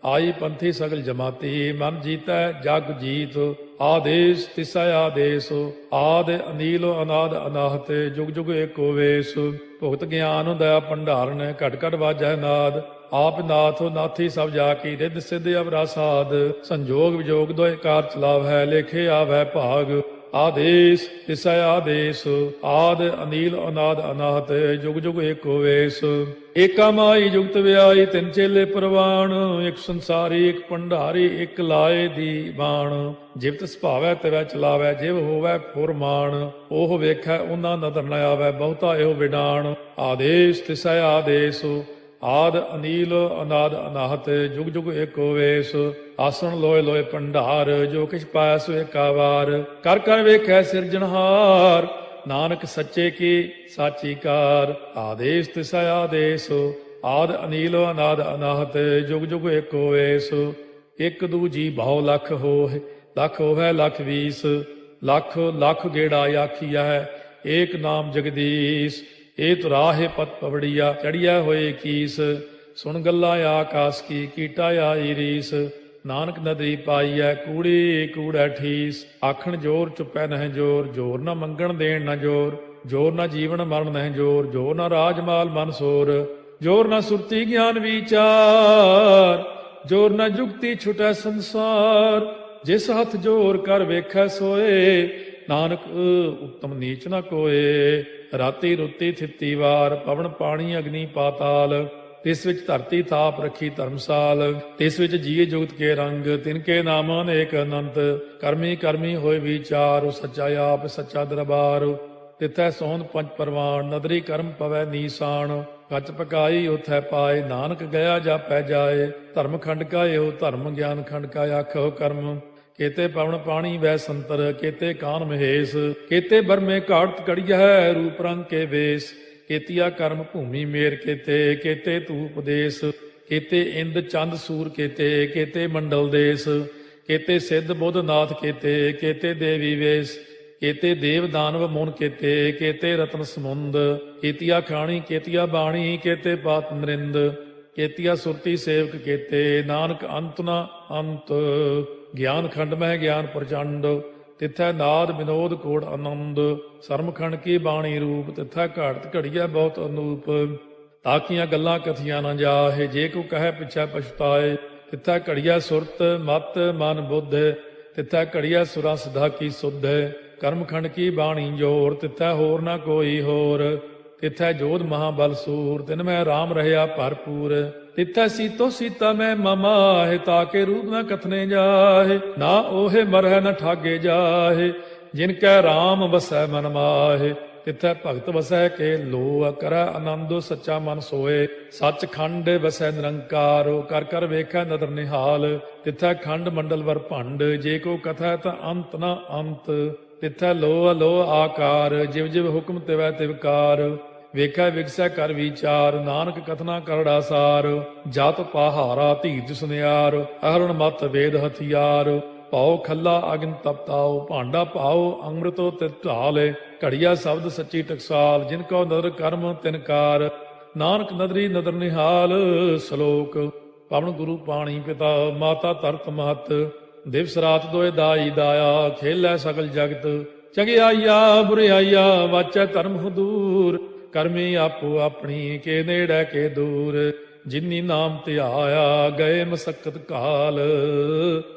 ਆਈ ਪੰਥੀ ਸਗਲ ਜਮਾਤੀ, ਮਨ ਜੀਤੈ ਜਗ ਜੀਤ। ਆਦੇਸ ਤਿਸੈ ਆਦੇਸ, ਆਦ ਅਨੀਲ ਅਨਾਦ ਅਨਾਹਤ। ਜੁਗ ਜੁਗ ਏਕੋ ਵੇਸ, ਭੁਗਤ ਗਿਆਨ ਦਇਆ ਭੰਡਾਰਨ। ਘਟ ਘਟ ਵਾਜੈ ਨਾਦ, ਆਪ ਨਾਥ ਨਾਥੀ ਸਭ ਜਾ ਕੀ। ਰਿੱਧ ਸਿੱਧ ਅਵਰਾ ਸਾਧ, ਸੰਜੋਗ ਵਿਜੋਗ ਦੋਇ ਕਾਰ ਚਲਾਵੈ। ਲੇਖੇ ਆਵੈ ਭਾਗ, ਆਦੇਸ ਤਿਸੈ ਆਦੇਸ। ਆਦ ਅਨੀਲ ਅਨਾਦ ਅਨਾਹਤ, ਜੁਗ ਜੁਗ ਏਕੋ ਵੇਸ। ਏਕਾ ਮਾਈ ਜੁਗਤ ਵਿਆਈ, ਤਿੰਨ ਚੇਲੇ ਪ੍ਰਵਾਨ। ਇੱਕ ਸੰਸਾਰੀ ਇੱਕ ਭੰਡਾਰੀ, ਇੱਕ ਲਾਏ ਦੀ ਬਾਣ। ਜਿਵ ਤਿਸ ਭਾਵੈ ਤਿਵੈ ਚਲਾਵੈ, ਜਿਵ ਹੋਵੈ ਫੁਰਮਾਨ। ਉਹ ਵੇਖੈ ਉਹਨਾਂ ਨਦਰ ਨ ਆਵੈ, ਬਹੁਤਾ ਇਹੋ ਵਿਡਾਣ। ਆਦੇਸ ਤਿਸੈ ਆਦੇਸ, ਆਦ ਅਨੀਲ ਅਨਾਦ ਅਨਾਹਤ, ਜੁਗ ਜੁਗ ਏਕੋ ਵੇਸ। ਆਸਣ ਲੋਏ ਲੋਏ ਭੰਡਾਰ, ਜੋ ਕਿਛ ਪਾਇਆ ਸੋ ਏਕਾ ਵਾਰ। ਕਰ ਕਰ ਵੇਖੈ ਸਿਰਜਣਹਾਰ, ਨਾਨਕ ਸੱਚੇ ਕੀ ਸਾਚੀ ਕਾਰ। ਆਦੇਸ ਤਿਸੈ ਆਦੇਸ, ਆਦ ਅਨੀਲ ਅਨਾਦ ਅਨਾਹਤ, ਜੁਗ ਜੁਗ ਏਕੋ ਵੇਸ। ਇੱਕ ਦੂਜੀ ਬਹੁ ਲਖ ਹੋਇ, ਲਖ ਹੋਵੈ ਲਖ ਵੀਸ। ਲਖ ਲਖ ਗੇੜਾ ਆਖੀਐ, ਏਕ ਨਾਮ ਜਗਦੀਸ਼। ਇਹ ਤੁਰਾਹੇ ਪਤ ਪਵੜੀਆ, ਚੜੀਆ ਹੋਏ ਕੀਸ। ਸੁਣ ਗੱਲਾਂ ਆਕਾਸ ਕੀ, ਕੀਟਾ ਆਈ ਰੀਸ। ਨਾਨਕ ਨਦਰੀ ਪਾਈਐ, ਕੂੜੀ ਕੂੜੈ ਠੀਸ। ਆਖਣ ਜੋਰ ਚੁੱਪੈ ਨਹਿ ਜੋਰ, ਜੋਰ ਨਾ ਮੰਗਣ ਦੇਣ ਨਾ ਜੋਰ। ਜੋਰ ਨਾ ਜੀਵਨ ਮਰਨ ਨਹਿ ਜੋਰ, ਜੋਰ ਨਾ ਰਾਜ ਮਾਲ ਮਨ ਸੋਰ। ਜੋਰ ਨਾ ਸੁਰਤੀ ਗਿਆਨ ਵਿਚਾਰ, ਜੋਰ ਨਾ ਜੁਗਤੀ ਛੁਟੈ ਸੰਸਾਰ। ਜਿਸ ਹੱਥ ਜੋਰ ਕਰ ਵੇਖੈ ਸੋਏ, ਨਾਨਕ ਉਤਮ ਨੀਚ ਨ ਕੋਏ। ਰਾਤੀ ਰੁੱਤੀ ਥਿੱਤੀ ਵਾਰ, ਪਵਨ ਪਾਣੀ ਅਗਨੀ ਪਾਤਾਲ। ਤਿਸ ਵਿੱਚ ਧਰਤੀ ਥਾਪ ਰੱਖੀ ਧਰਮਸਾਲ। ਤਿਸ ਵਿੱਚ ਜੀਏ ਜੁਗਤ ਕੇ ਰੰਗ, ਤਿਨ ਕੇ ਨਾਮ ਅਨੇਕ ਅਨੰਤ। ਕਰਮੀ ਕਰਮੀ ਹੋਏ ਵਿਚਾਰ, ਸੱਚਾ ਆਪ ਸੱਚਾ ਦਰਬਾਰ। ਤਿਥੈ ਸੋਹਣ ਪੰਜ ਪਰਵਾਨ, ਨਦਰੀ ਕਰਮ ਪਵੈ ਨੀਸਾਨ। ਕੱਚ ਪਕਾਈ ਉਥੈ ਪਾਏ, ਨਾਨਕ ਗਿਆ ਜਾਪੈ ਜਾਏ। ਧਰਮ ਖੰਡ ਕਾ ਇਹੋ ਧਰਮ, ਗਿਆਨ ਖੰਡ ਕਾ ਆਖੋ ਕਰਮ। ਕੇਤੇ ਪਵਨ ਪਾਣੀ ਵੈ ਸੰਤਰ, ਕੇਤੇ ਕਾਨ ਮਹੇਸ਼। ਕੇਤੇ ਬਰਮੇ ਘਾੜਤ ਕੜੀਐ, ਰੂਪ ਰੰਗ ਕੇ ਵੇਸ। ਕੇਤੀਆ ਕਰਮ ਭੂਮੀ ਮੇਰ ਕੇਤੇ, ਕੇਤੇ ਤੂ ਉਪਦੇਸ। ਕੇਤੇ ਇੰਦ ਚੰਦ ਸੂਰ ਕੇਤੇ, ਕੇਤੇ ਮੰਡਲ ਦੇਸ। ਕੇਤੇ ਸਿੱਧ ਬੁੱਧ ਨਾਥ ਕੇਤੇ, ਕੇਤੇ ਦੇਵੀ ਵੇਸ। केते देव दानव मुन केते, केते रत्न समुंद, केतिया खाणी केतिया बाणी, केते पात नरिंद, केतिया सुरती सेवक केते, नानक अंत न अंत। ज्ञान खंड मह ज्ञान प्रचंड, तिथै नाद विनोद कोड़ आनंद, सरमखंड की बाणी रूप, तिथै घाड़त घड़िया बहुत अनूप। ताकियां गल्लां कथियां न जाहे, जे को कहे पिछै पछताए, तिथै घड़िया सुरत मत मन बुद्ध, तिथै घड़िया सुरा सदा की सुध। कर्मखंड की बाणी जोर, तिथै होर न कोई होर, तिथै जोध महाबल सूर, तिन में राम रहया भरपूर। तिथै सीतो सीता में ममाहे, ताके रूप न कथने जाहे, ना ओहे मरह न ठागे जाहे, जिनकै राम बसै मन माहे। तिथै भगत वसै के लो, करੈ आनंदो सच्चा मन सोए, सच खंड वसै निरंकार, कर कर वेखै नदर निहाल। तिथै खंड मंडल वर भंड, जे को कथै ता अंत न अंत। तिथै लो अलो आकार, जिव जिव हुक्म तिवै तिवकार, ਵੇਖੈ ਵਿਗਸੈ ਕਰ ਵਿਚਾਰ, ਨਾਨਕ ਕਥਨਾ ਕਰੜਾ ਸਾਰ। ਜਤ ਪਹਾਰਾ ਧੀਰਜ ਸੁਨਿਆਰ, ਅਹਰਣ ਮਤ ਵੇਦ ਹਥਿਆਰ। ਪਾਉ ਖੱਲਾ ਅਗਨ ਤਪਤਾਓ, ਭਾਂਡਾ ਪਾਓ ਅੰਮ੍ਰਿਤੋ ਤਿਤ ਢਾਲੇ। ਘੜੀਆ ਸ਼ਬਦ ਸੱਚੀ ਟਕਸਾਲ, ਜਿਨ ਕੋ ਨਦਰ ਕਰਮ ਤਿਨਕਾਰ। ਨਾਨਕ ਨਦਰੀ ਨਦਰ ਨਿਹਾਲ। ਸ਼ਲੋਕ। ਪਵਨ ਗੁਰੂ ਪਾਣੀ ਪਿਤਾ, ਮਾਤਾ ਧਰਤ ਮਹਤ, ਦਿਵਸ ਰਾਤ ਦੋਇ ਦਾਈ ਦਾਇਆ, ਖੇਲੈ ਸਗਲ ਜਗਤ। ਚੰਗਿਆਈਆ ਬੁਰਿਆਈਆ, ਵਾਚੈ ਧਰਮ ਹਦੂਰ, ਕਰਮੀ ਆਪੋ ਆਪਣੀ, ਕੇ ਨੇੜੇ ਕੇ ਦੂਰ। ਜਿਨੀ ਨਾਮ ਧਿਆਇਆ, ਗਏ ਮਸਕਤ ਕਾਲ,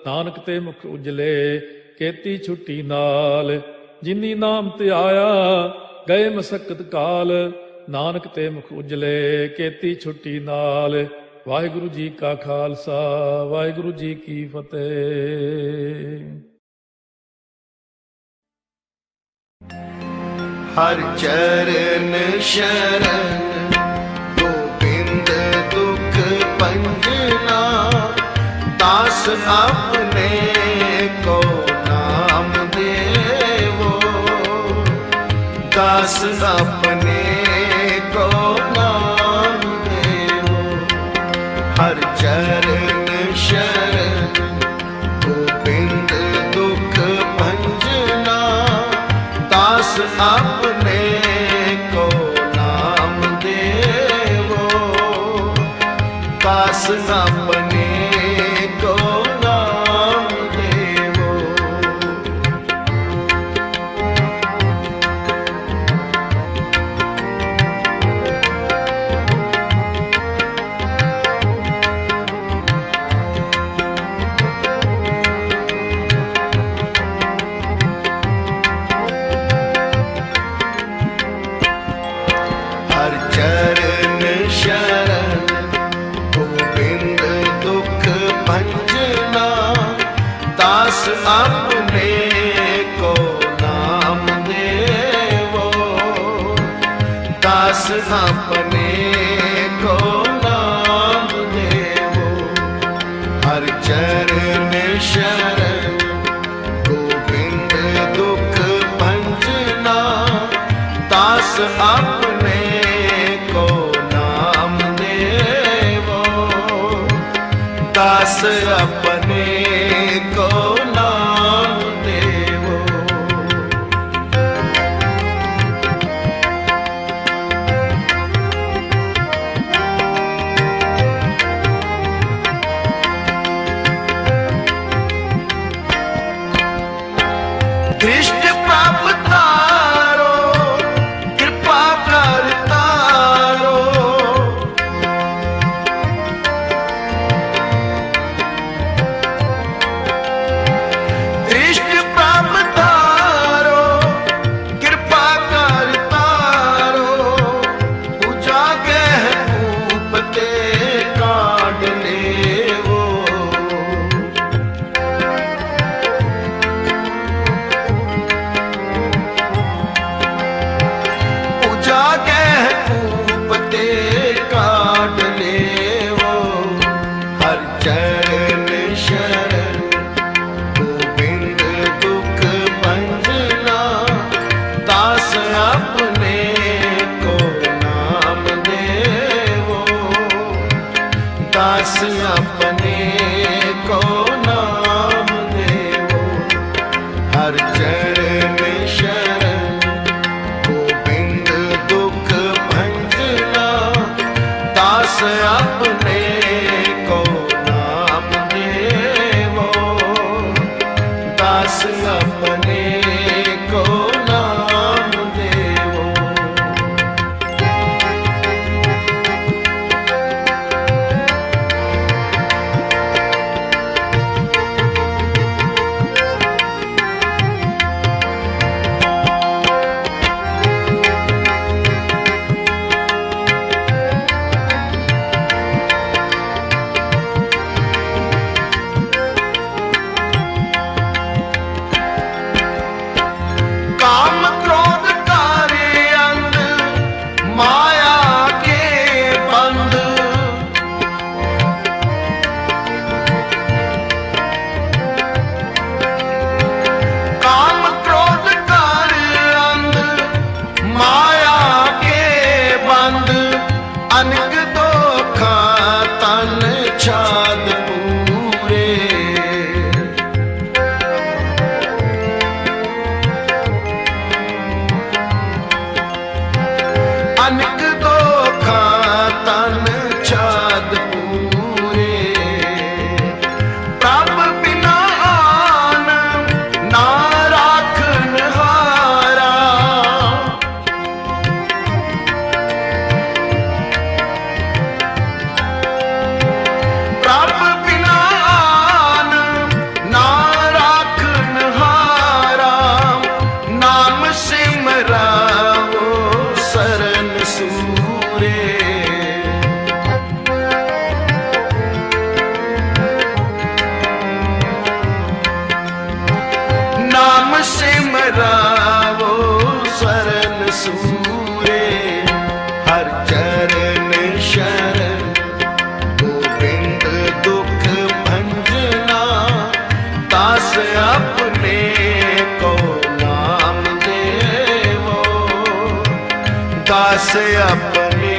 ਨਾਨਕ ਤੇ ਮੁਖ ਉਜਲੇ, ਕੀਤੀ ਛੁੱਟੀ ਨਾਲ। ਜਿਨੀ ਨਾਮ ਧਿਆਇਆ, ਗਏ ਮਸਕਤ ਕਾਲ, ਨਾਨਕ ਤੇ ਮੁਖ ਉਜਲੇ, ਕੀਤੀ ਛੁੱਟੀ ਨਾਲ। ਵਾਹਿਗੁਰੂ ਜੀ ਕਾ ਖਾਲਸਾ, ਵਾਹਿਗੁਰੂ ਜੀ ਕੀ ਫਤਿਹ। हर चरण शरण, गोविंद दुख पंजना, दास अपने को नाम देवो, दास अपने को नाम देवो। हर चरण शरण, गोविंद दुख पंजना, दास अपने को नाम देवो, दास अपने को नाम देवो। चरण शरण, गोविंद दुख भंजना, दास अपने को नाम देवो, दास अपने को नाम देवो। हर चरण शरण, गोविंद दुख भंजना, दास अपने दास अपने को नाम देवो। दृष्ट प्राप्त तारो, कृपा कर तारो, काम क्रोध कार्य अंध, माया के बंध। काम क्रोध कार्य अंध, माया के बंध। अनक दोखा तन छाद पूरे। अनक दोखा तन छाद पूरे। प्रभ बिना आन ना राखन हारा। प्रभ बिना आन ना राखन हारा। नाम सिमरावो सरन सूरे। नाम सिमरावो सरन सूरे। हर चरण शरण गोविंद दुख भंजना। दास अपने को नाम देवो। दास अपने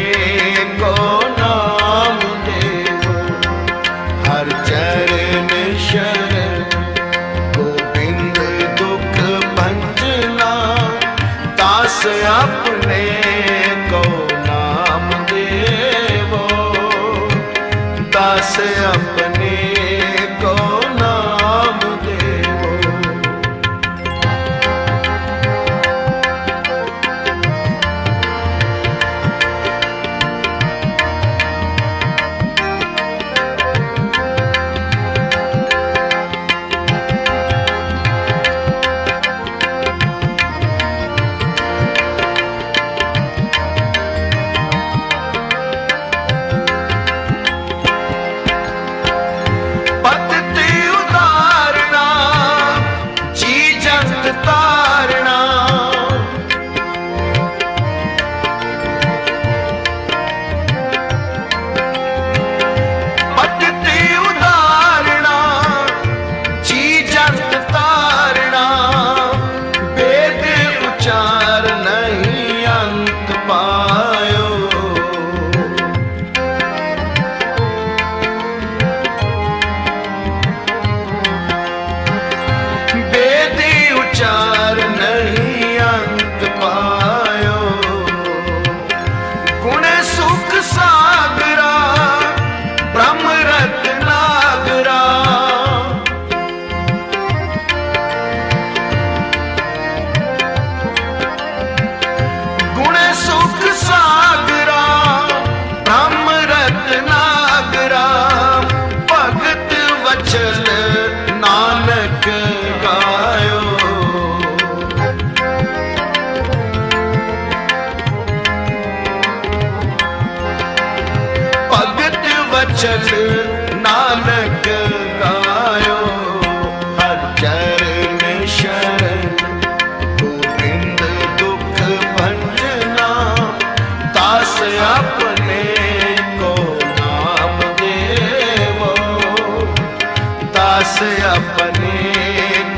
को नाम देवो। हर चरण शरण गोविंद दुख भंजना। दास अपने को नाम देवो। दास अपने को नाम देवो। पद्धति उदारना, जी जंत तारना। पद्धति उदारना, जी जंत तारना। वेद उचार नहीं अंत पायो। वेदी उचार नहीं अंत पायो। गुण सुख सागरा, ब्रह्म रत्नागरा। गुण सुख सागरा, ब्रह्म रत्नागरा। भगत वचन नानक गायो। भगत वचन नानक गायो। हर चरण शरण गोविंद दुख भंजना। दास अपने को नाम देवो। दास अपने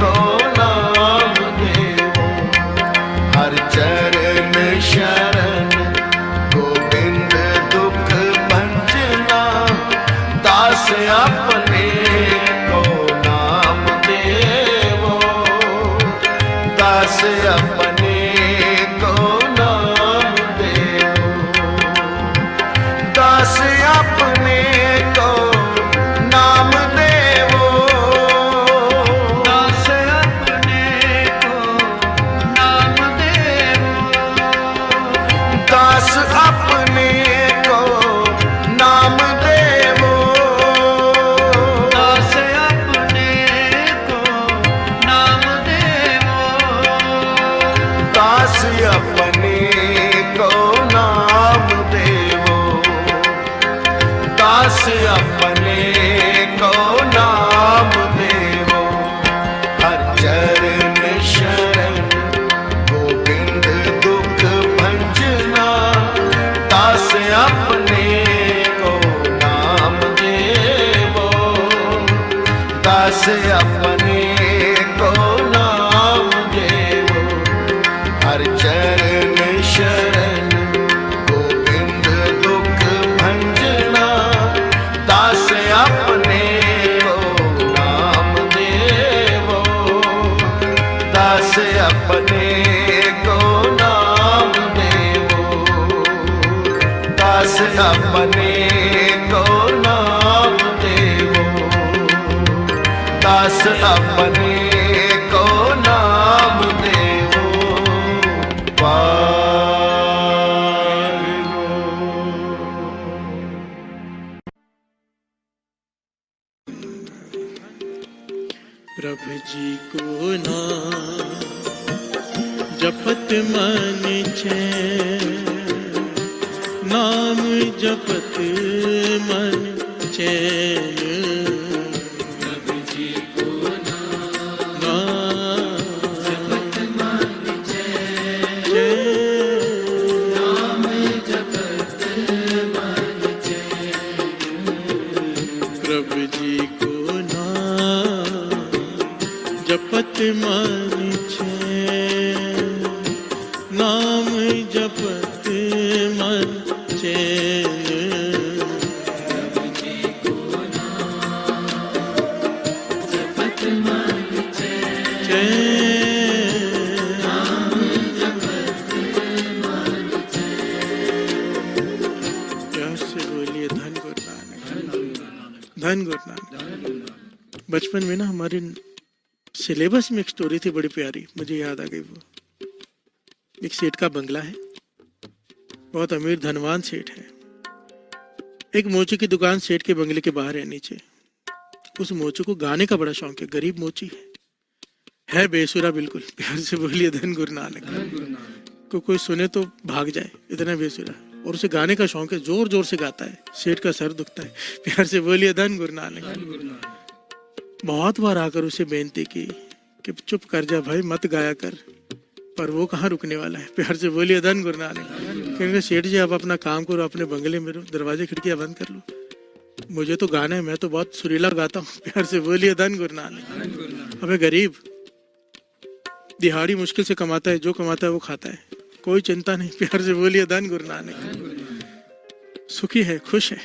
को नाम देवो। हर चरण शरण गोविंद दुख भंजना। अपने को नाम देवो, दास अपने को नाम देवो, दास अपने को नाम देवो। प्रभु जी को नाम जपत मन चैन, नाम जपत मन चैन। प्रभु जी को नाम जपत मन चैन, नाम जपत मन चैन। प्रभु जी को नाम जपत मन चैन, नाम जपत मन चैन। प्रभु जी को नाम जपत मन चैन, नाम जपत मन चैन। प्यार से बोलिए धन गुरु नानक, धन गुरु नानक। बचपन में ना हमारे सिलेबस में एक स्टोरी थी बड़ी प्यारी, मुझे याद आ गई वो। एक सेठ का बंगला है, बहुत अमीर धनवान सेठ है। एक मोची की दुकान सेठ के बंगले के बाहर है नीचे। उस मोची को गाने का बड़ा शौक है, गरीब मोची है बेसुरा बिल्कुल। प्यार से बोलिए धन गुरु नानक। को कोई सुने तो भाग जाए, इतना बेसुरा। और उसे गाने का शौक है, जोर जोर से गाता है। सेठ का सर दुखता है। प्यार से बोलिए धन गुरु नानक। बहुत बार आकर उसे बेनती की कि चुप कर जा भाई, मत गाया कर, पर वो कहाँ रुकने वाला है। प्यार से बोलिए धन गुरु नानक। कहेंगे सेठ जी आप अपना काम करो, अपने बंगले में रहो, दरवाजे खिड़कियां बंद कर लो, मुझे तो गाना है, मैं तो बहुत सुरीला गाता हूँ। प्यार से बोलिए धन गुरु नानक। अबे गरीब दिहाड़ी मुश्किल से कमाता है, जो कमाता है वो खाता है, कोई चिंता नहीं। प्यार से बोलिए धन गुरु नानक। सुखी है, खुश है।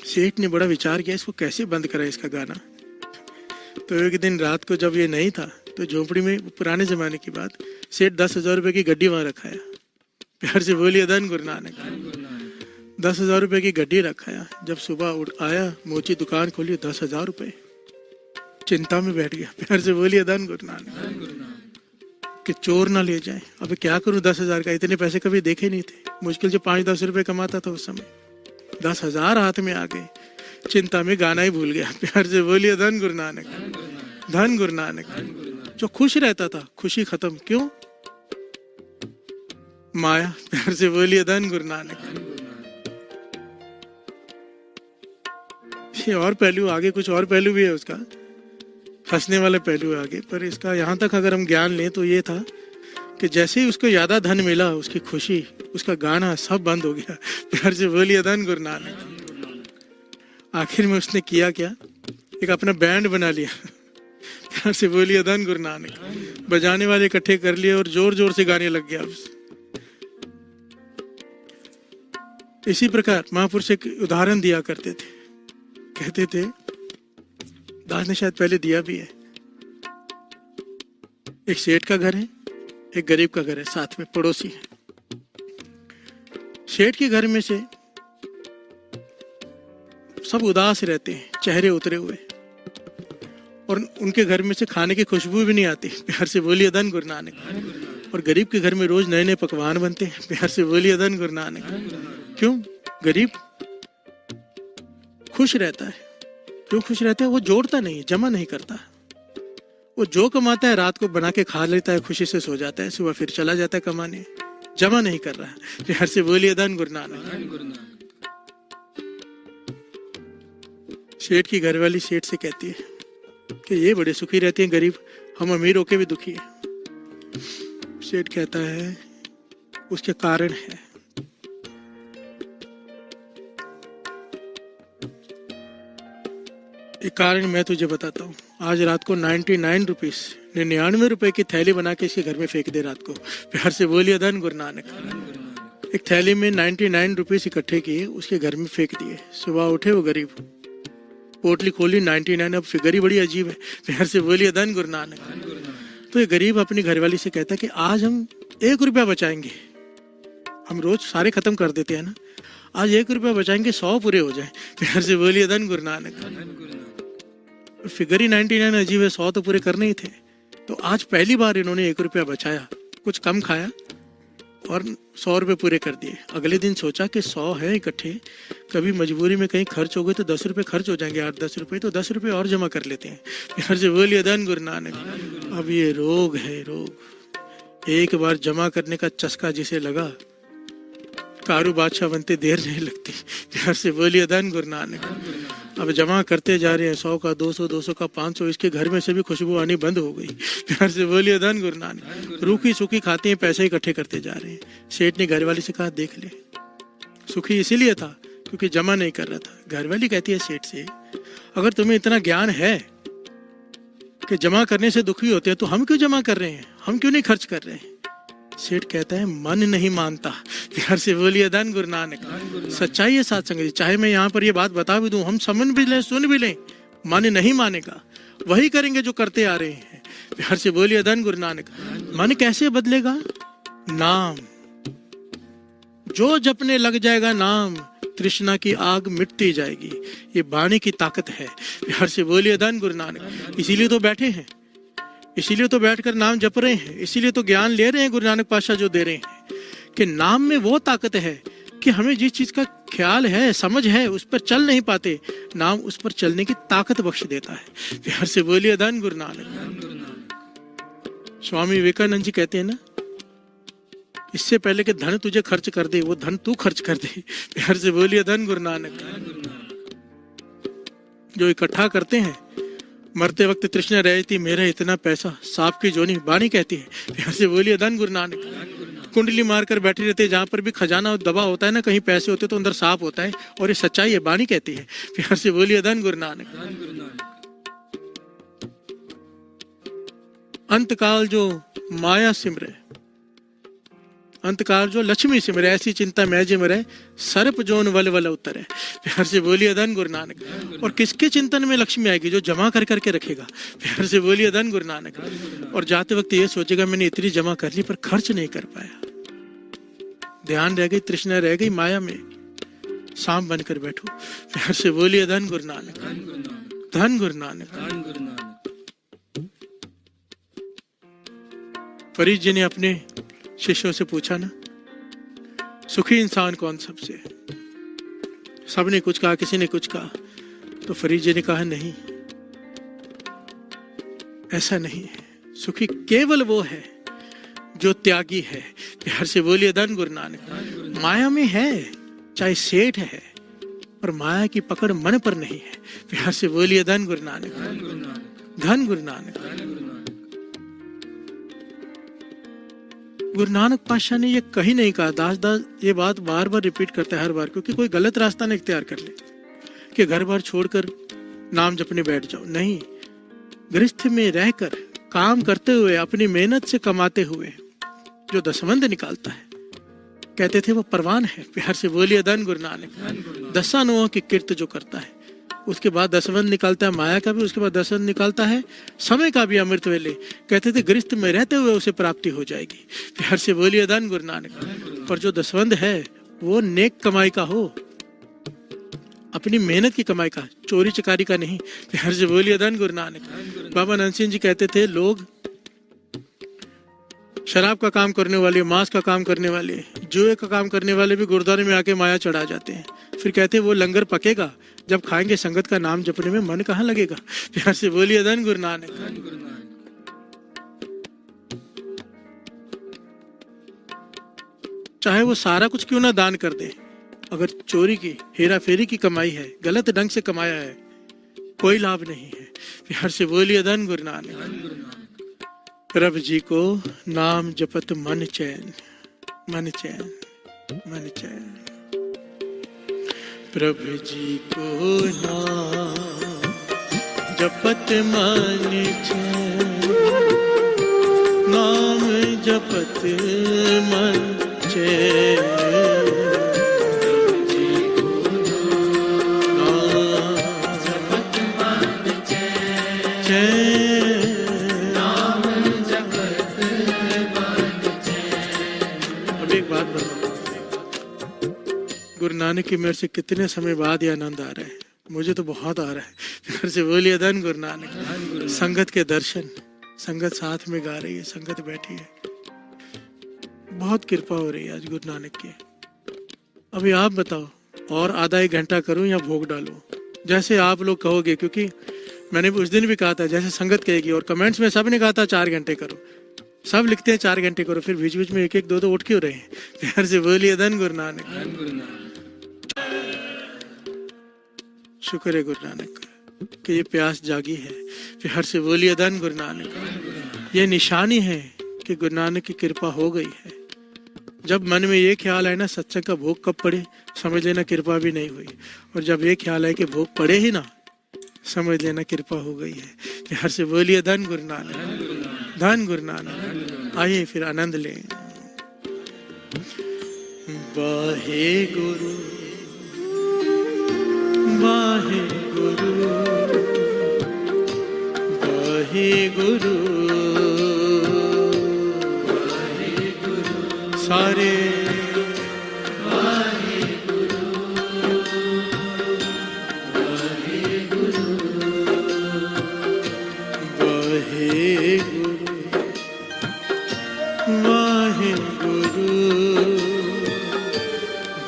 सेठ ने बड़ा विचार किया इसको कैसे बंद करा इसका गाना। तो एक दिन रात को जब ये नहीं था तो झोपड़ी में, पुराने जमाने की बात, सेठ 10,000 रुपए की गड्डी वहां रखाया। प्यार से बोलिए धन गुरु नानक। 10,000 रुपए की गड्डी रखाया। जब सुबह उठ आया, मोची दुकान खोली, 10,000 रुपए। चिंता में बैठ गया। प्यार से बोलिए धन गुरु नानक। कि चोर ना ले जाए। अब क्या करूं 10,000 का, इतने पैसे कभी देखे नहीं थे। मुश्किल से 5-10 रुपए कमाता था उस समय, 10,000 हाथ में आ गए। चिंता में गाना ही भूल गया। प्यार से बोलिए धन गुरु नानक, धन गुरु नानक। जो खुश रहता था खुशी खत्म, क्यों? माया। प्यार से बोलिए धन गुरु नानक। ये और पहलू आगे, कुछ और पहलू भी है उसका, हंसने वाला पहलू है आगे, पर इसका यहाँ तक अगर हम ज्ञान लें तो ये था कि जैसे ही उसको ज्यादा धन मिला, उसकी खुशी, उसका गाना सब बंद हो गया। प्यार से बोलिए धन गुरु नानक। आखिर में उसने किया क्या? एक अपना बैंड बना लिया। प्यार से बोलिए धन गुरु नानक। बजाने वाले इकट्ठे कर लिए और जोर जोर से गाने लग गया। इसी प्रकार महापुरुष एक उदाहरण दिया करते थे, कहते थे, दास ने शायद पहले दिया भी है। एक सेठ का घर है, एक गरीब का घर है, साथ में पड़ोसी है। सेठ के घर में से सब उदास रहते हैं, चेहरे उतरे हुए, और उनके घर में से खाने की खुशबू भी नहीं आती। प्यार से बोलिए धन गुरु नानक। और गरीब के घर में रोज नए नए पकवान बनते हैं। प्यार से बोलिए धन गुरु नानक। क्यों? गरीब खुश रहता है। क्यों खुश रहता है? वो जोड़ता नहीं, जमा नहीं करता। वो जो कमाता है रात को बना के खा लेता है, खुशी से सो जाता है, सुबह फिर चला जाता है कमाने, जमा नहीं कर रहा है। प्यार से बोलिए धन गुरु नानक। सेठ की घरवाली सेठ से कहती है कि ये बड़े सुखी रहते हैं गरीब, हम अमीर होके भी दुखी हैं। सेठ कहता है उसके कारण है। एक कारण मैं तुझे बताता हूँ। आज रात को 99 रुपीस, 99 रुपए की थैली बना के इसके घर में फेंक दे रात को। प्यार से बोलिए धन गुरु नानक। एक थैली में 99 रुपीस इकट्ठे किए, उसके घर में फेंक दिए। सुबह उठे वो गरीब, पोटली खोली 99। अब फिगर ही बड़ी अजीब है। प्यार से बोलिए धन गुरु नानक। तो ये गरीब अपनी घरवाली से कहता है कि आज हम 1 रुपया बचाएंगे। हम रोज सारे खत्म कर देते हैं ना, आज 1 रुपया बचाएंगे, 100 पूरे हो जाए। प्यार से बोलिए धन गुरु नानक। फिगर ही 99 अजीब है, 100 तो पूरे करने ही थे। तो आज पहली बार इन्होंने 1 रुपया बचाया, कुछ कम खाया और 100 रुपये पूरे कर दिए। अगले दिन सोचा कि 100 है इकट्ठे, कभी मजबूरी में कहीं खर्च हो गए तो 10 रुपये खर्च हो जाएंगे, 8-10 रुपये, तो 10 रुपये और जमा कर लेते हैं। प्यार से बोलिए धन गुरु नानक। अब ये रोग है, रोग। एक बार जमा करने का चस्का जिसे लगा, कारू बादशाह बनते देर नहीं लगती। प्यार से बोलिए धन गुरु नानक। अब जमा करते जा रहे हैं, 100 का, 200, 200 का, 500, इसके घर में से भी खुशबू आनी बंद हो गई। प्यार से बोलिए धन गुरु नानक। रूखी सूखी खाते हैं, पैसे इकट्ठे करते जा रहे हैं। सेठ ने घरवाली से कहा, देख ले, सुखी इसीलिए था क्योंकि जमा नहीं कर रहा था। घरवाली कहती है सेठ से, अगर तुम्हें इतना ज्ञान है कि जमा करने से दुखी होते हैं तो हम क्यों जमा कर रहे हैं, हम क्यों नहीं खर्च कर रहे हैं? सेठ कहता है, मन नहीं मानता। प्यार से बोलिए धन गुरु नानक। सच्चाई है साथ संगत, चाहे मैं यहाँ पर ये बात बता भी दूं, हम समझ भी लें, सुन भी लें, मन नहीं मानेगा, वही करेंगे जो करते आ रहे हैं। प्यार से बोलिए धन गुरु नानक। मन कैसे बदलेगा? नाम जो जपने लग जाएगा, नाम, तृष्णा की आग मिटती जाएगी। ये वाणी की ताकत है। प्यार से बोलिए धन गुरु नानक। इसीलिए तो बैठे हैं, इसीलिए तो बैठकर नाम जप रहे हैं, इसीलिए तो ज्ञान ले रहे हैं गुरु नानक पातशाह जो दे रहे हैं कि नाम में वो ताकत है कि हमें जिस चीज का ख्याल है, समझ है, उस पर चल नहीं पाते, नाम उस पर चलने की ताकत बख्श देता है। प्यार से बोलिए धन गुरु नानक। स्वामी विवेकानंद जी कहते हैं ना, इससे पहले कि धन तुझे खर्च कर दे, वो धन तू खर्च कर दे। प्यार से बोलिए धन गुरु नानक। जो इकट्ठा करते हैं, मरते वक्त तृष्णा रहती मेरा इतना पैसा, सांप की जोनी, वाणी कहती है। प्यार से बोलिए धन गुरु नानक। कुंडली मारकर बैठे रहते, जहाँ पर भी खजाना दबा होता है ना, कहीं पैसे होते तो अंदर सांप होता है, और ये सच्चाई है, वाणी कहती है। प्यार से बोलिए धन गुरु नानक। अंतकाल जो माया सिमरे, अंतकाल जो लक्ष्मी सिमरे, ऐसी चिंता मैं जिमरे, सर्प जोन वल वल उतरे। प्यार से बोलिए धन गुरु नानक। और किसके चिंतन में लक्ष्मी आएगी? जो जमा कर करके रखेगा। प्यार से बोलिए धन गुरु नानक। और जाते वक्त ये सोचेगा, मैंने इतनी जमा कर ली पर खर्च नहीं कर पाया, ध्यान रह गई, तृष्णा रह गई, माया में सांप बनकर बैठो। प्यार से बोलिए धन गुरु नानक। धन गुरु नानक। फरीद जी ने अपने शिष्यों से पूछा ना, सुखी इंसान कौन सबसे? सबने कुछ कहा, किसी ने कुछ कहा। तो फरीद जी ने कहा, नहीं, ऐसा नहीं है। सुखी केवल वो है जो त्यागी है। प्यार से बोलिए धन गुरु नानक। माया में है, चाहे सेठ है, पर माया की पकड़ मन पर नहीं है। प्यार से बोलिए धन गुरु नानक। धन गुरु नानक। गुरु नानक पातशाह ने ये कहीं नहीं कहा, दास दास ये बात बार बार रिपीट करता है हर बार, क्योंकि कोई गलत रास्ता न इख्तियार कर ले कि घर बार छोड़कर नाम जपने बैठ जाओ। नहीं, गृहस्थ में रहकर काम करते हुए, अपनी मेहनत से कमाते हुए जो दसवंध निकालता है, कहते थे वो परवान है। प्यार से बोलिए धन गुरु नानक। दसानुओं की किर्त जो करता है, उसके बाद दसवंध निकालता है माया का भी, उसके बाद दसवंध निकालता है समय का भी अमृत वेले। कहते थे गृहस्थ में रहते हुए उसे प्राप्ति हो जाएगी। प्यार से बोलिए धन गुरु नानक। पर जो दसवंध है वो नेक कमाई का हो, अपनी मेहनत की कमाई का, चोरी चकारी का नहीं। प्यार से बोलिए धन गुरु नानक। बाबा नंद सिंह जी कहते थे, लोग शराब का काम करने वाले, मांस का काम करने वाले, जुए का काम करने वाले भी गुरुद्वारे में आके माया चढ़ा जाते हैं। फिर कहते हैं वो लंगर पकेगा, जब खाएंगे संगत का नाम जपने में मन कहाँ लगेगा। प्यार से बोलिए धन गुरु नानक। चाहे वो सारा कुछ क्यों ना दान कर दे, अगर चोरी की, हेरा फेरी की कमाई है, गलत ढंग से कमाया है, कोई लाभ नहीं है। प्यार से बोलिए धन गुरु नानक। प्रभु जी को नाम जपत मन चैन, मन चैन, मन चैन। प्रभु जी को नाम जपत मन चैन, नाम जपत मन चैन। एक बात बताओ, गुरु नानक की मेरे से कितने समय बाद ये आनंद आ रहा है? मुझे तो बहुत आ रहा है। फिर से बोलिए धन गुरु नानक। संगत के दर्शन, संगत साथ में गा रही है, संगत बैठी है, बहुत कृपा हो रही है आज गुरु नानक की। अभी आप बताओ, और आधा एक घंटा करूं या भोग डालूं? जैसे आप लोग कहोगे, क्योंकि मैंने उस दिन भी कहा था जैसे संगत कहेगी, और कमेंट्स में सब ने कहा था 4 घंटे करो, सब लिखते हैं 4 घंटे करो, फिर बीच बीच में एक एक दो उठ क्यों रहे हैं? प्यार से बोलिए धन गुरु नानक। शुक्र है गुरु नानक का कि ये प्यास जागी है। प्यार से बोलिए धन गुरु नानक। ये निशानी है कि गुरु नानक की कृपा हो गई है। जब मन में ये ख्याल है ना सत्संग का भोग कब पड़े, समझ लेना कृपा भी नहीं हुई। और जब ये ख्याल है कि भोग पड़े ही ना, समझ लेना कृपा हो गई है। प्यार से बोलिए धन गुरु नानक, धन गुरु नानक। आइए फिर आनंद लें। वाहे गुरु वाहे गुरु वाहे गुरु वाहे गुरु सारे वाहे गुरु वाहे गुरु वाहे गुरु वाहे गुरु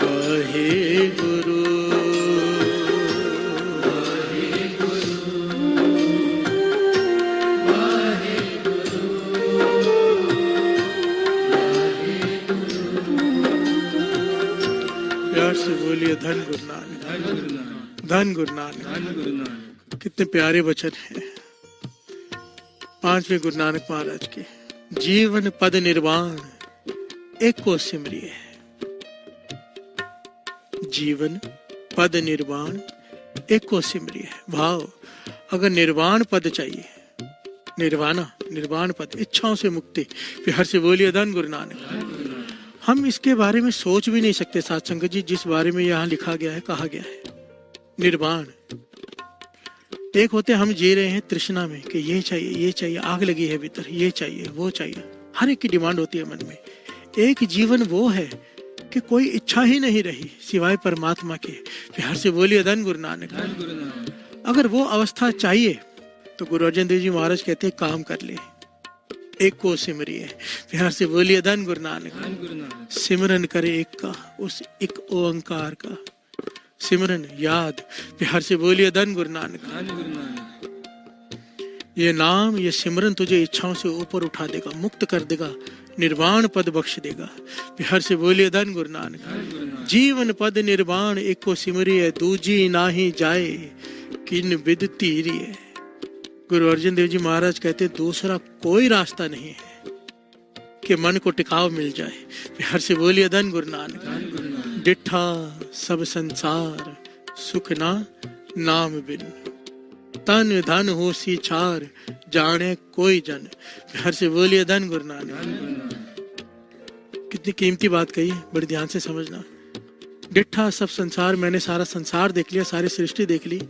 वाहे गुरु। बोलिए धन गुरु नानक, धन गुरु नानक। कितने प्यारे वचन हैं 5वें गुरु नानक महाराज के। जीवन पद निर्वाण एको सिमरिए, जीवन पद निर्वाण एको सिमरिए। भाव, अगर निर्वाण पद चाहिए, निर्वाणा निर्वाण पद, इच्छाओं से मुक्ति, प्यार से बोलिए धन गुरु नानक। हम इसके बारे में सोच भी नहीं सकते साथ संगत जी, जिस बारे में यहाँ लिखा गया है, कहा गया है। निर्वाण एक होते हम जी रहे हैं तृष्णा में कि ये चाहिए, ये चाहिए, आग लगी है भीतर, ये चाहिए, वो चाहिए, हर एक की डिमांड होती है मन में। एक जीवन वो है कि कोई इच्छा ही नहीं रही सिवाय परमात्मा के। प्यार से बोलिए धन गुरु नानक। अगर वो अवस्था चाहिए तो गुरु अर्जन देव जी महाराज कहते हैं काम कर ले, एक को सिमरिए। प्यार से बोलिए धन गुरु नानक। सिमरन करे एक का, उस एक ओंकार का सिमरन याद। प्यार से बोलिए धन गुरु नानक। ये नाम, ये सिमरन तुझे इच्छाओं से ऊपर उठा देगा, मुक्त कर देगा, निर्वाण पद बख्श देगा। प्यार से बोलिए धन गुरु नानक। जीवन पद निर्वाण एक को सिमरिए, दूजी नाही जाए किन विद तीरिए। गुरु अर्जन देव जी महाराज कहते हैं दूसरा कोई रास्ता नहीं है कि मन को टिकाव मिल जाए। प्यार से बोलिए धन गुरु नानक। डिठा सब संसार सुख ना नाम बिन, तन धन हो सी छार जाने कोई जन। प्यार से बोलिए धन गुरु नानक। कितनी कीमती बात कही है, बड़ी ध्यान से समझना। डिठा सब संसार, मैंने सारा संसार देख लिया, सारी सृष्टि देख ली,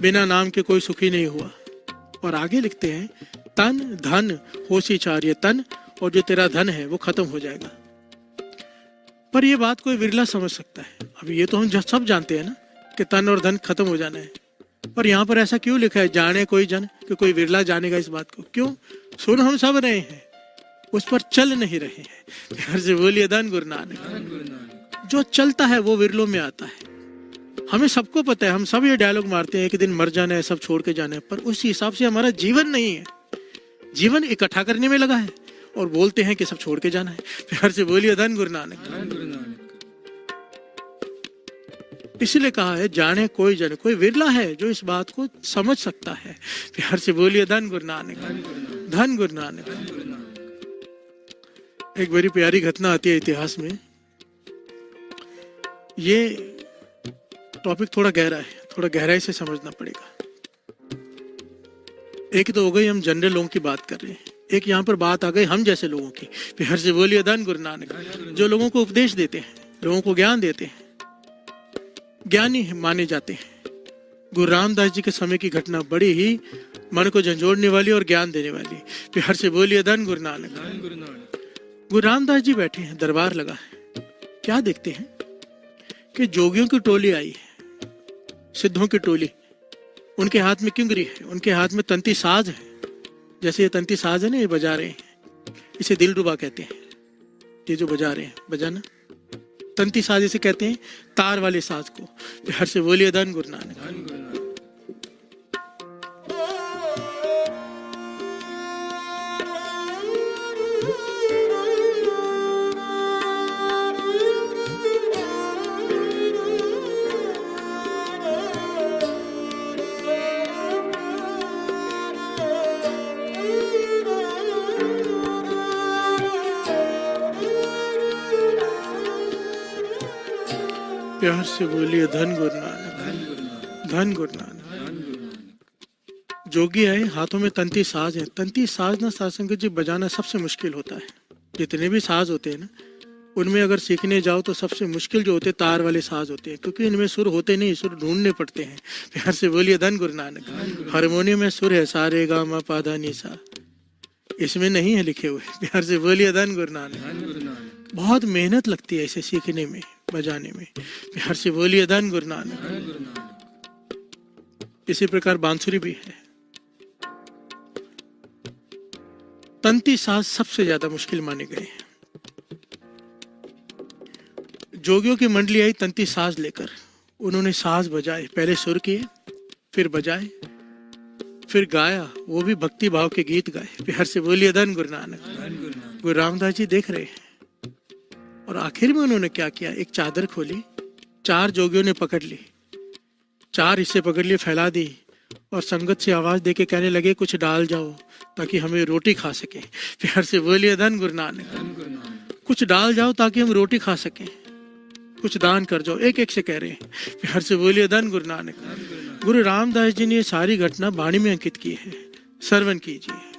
बिना नाम के कोई सुखी नहीं हुआ। और आगे लिखते हैं तन धन होशी चार, ये तन और जो तेरा धन है वो खत्म हो जाएगा। पर ये बात कोई विरला समझ सकता है। अब ये तो हम सब जानते हैं ना कि तन और धन खत्म हो जाना है, पर यहाँ पर ऐसा क्यों लिखा है जाने कोई जन, कि कोई विरला जानेगा इस बात को? क्यों? सुन हम सब रहे हैं, उस पर चल नहीं रहे हैं। प्यार से बोलिए धन गुरु नानक। जो चलता है वो विरलों में आता है। हमें सबको पता है, हम सब ये डायलॉग मारते हैं कि दिन मर जाना है, सब छोड़ के जाना है, पर उस हिसाब से हमारा जीवन नहीं है। जीवन इकट्ठा करने में लगा है और बोलते हैं कि सब छोड़ के जाना है। प्यार से बोलिए धन गुरु नानक। इसलिए कहा है जाने कोई जन, कोई विरला है जो इस बात को समझ सकता है। प्यार से बोलिए धन गुरु नानक, धन गुरु नानक। एक बड़ी प्यारी घटना आती है इतिहास में। ये टॉपिक थोड़ा गहरा है, थोड़ा गहराई से समझना पड़ेगा। एक तो हो गई हम जनरल लोगों की बात कर रहे हैं, एक यहाँ पर बात आ गई हम जैसे लोगों की। प्यार से बोलिए धन गुरु नानक। जो लोगों को उपदेश देते हैं, लोगों को ज्ञान देते हैं, ज्ञानी माने जाते हैं। गुरु रामदास जी के समय की घटना बड़ी ही मन को झंझोड़ने वाली और ज्ञान देने वाली। प्यार से बोलिए धन गुरु नानक। गुरु रामदास जी बैठे हैं, दरबार लगा है, क्या देखते हैं कि जोगियों की टोली आई है, सिद्धों की टोली, उनके हाथ में क्यों गिरी है? उनके हाथ में तंती साज है। जैसे ये तंती साज है ना, ये बजा रहे हैं, इसे दिलरुबा कहते हैं। ये जो बजा रहे हैं, बजाना तंती साज इसे कहते हैं, तार वाले साज को। हर से बोलिए धन गुरु नानक। प्यार से बोलिए धन गुरु नानक, धन गुरु नानक। जोगी आए, हाथों में तंती साज है। तंती साज ना साध संगत जी बजाना सबसे मुश्किल होता है। जितने भी साज होते हैं ना, उनमें अगर सीखने जाओ तो सबसे मुश्किल जो होते हैं तार वाले साज होते हैं, क्योंकि इनमें सुर होते नहीं, सुर ढूंढने पड़ते हैं। प्यार से बोलिए धन गुरु नानक। हारमोनियम में सुर है, सारे गा मा पा धा नी सा, इसमें नहीं है लिखे हुए। प्यार से बोलिए धन गुरु नानक। बहुत मेहनत लगती है इसे सीखने में, बजाने में। प्यार से बोलिए धन गुरु नानक। इसी प्रकार बांसुरी भी है। तंती साज सबसे ज्यादा मुश्किल माने गए हैं। जोगियों की मंडली आई तंती साज लेकर, उन्होंने साज बजाए, पहले सुर किए, फिर बजाए, फिर गाया, वो भी भक्ति भाव के गीत गाए। प्यार से बोलिए धन गुरु नानक। गुरु रामदास जी देख रहे हैं। और आखिर में उन्होंने क्या किया, एक चादर खोली, 4 जोगियों ने पकड़ ली, 4 हिस्से पकड़ लिए, फैला दी, और संगत से आवाज देके कहने लगे कुछ डाल जाओ ताकि हमें रोटी खा सके। प्यार से बोलिए धन गुरु नानक। कुछ डाल जाओ ताकि हम रोटी खा सकें, कुछ दान कर जाओ, एक एक से कह रहे हैं। प्यार से बोलिए धन गुरु नानक। गुरु रामदास जी ने ये सारी घटना वाणी में अंकित की है, श्रवण कीजिए।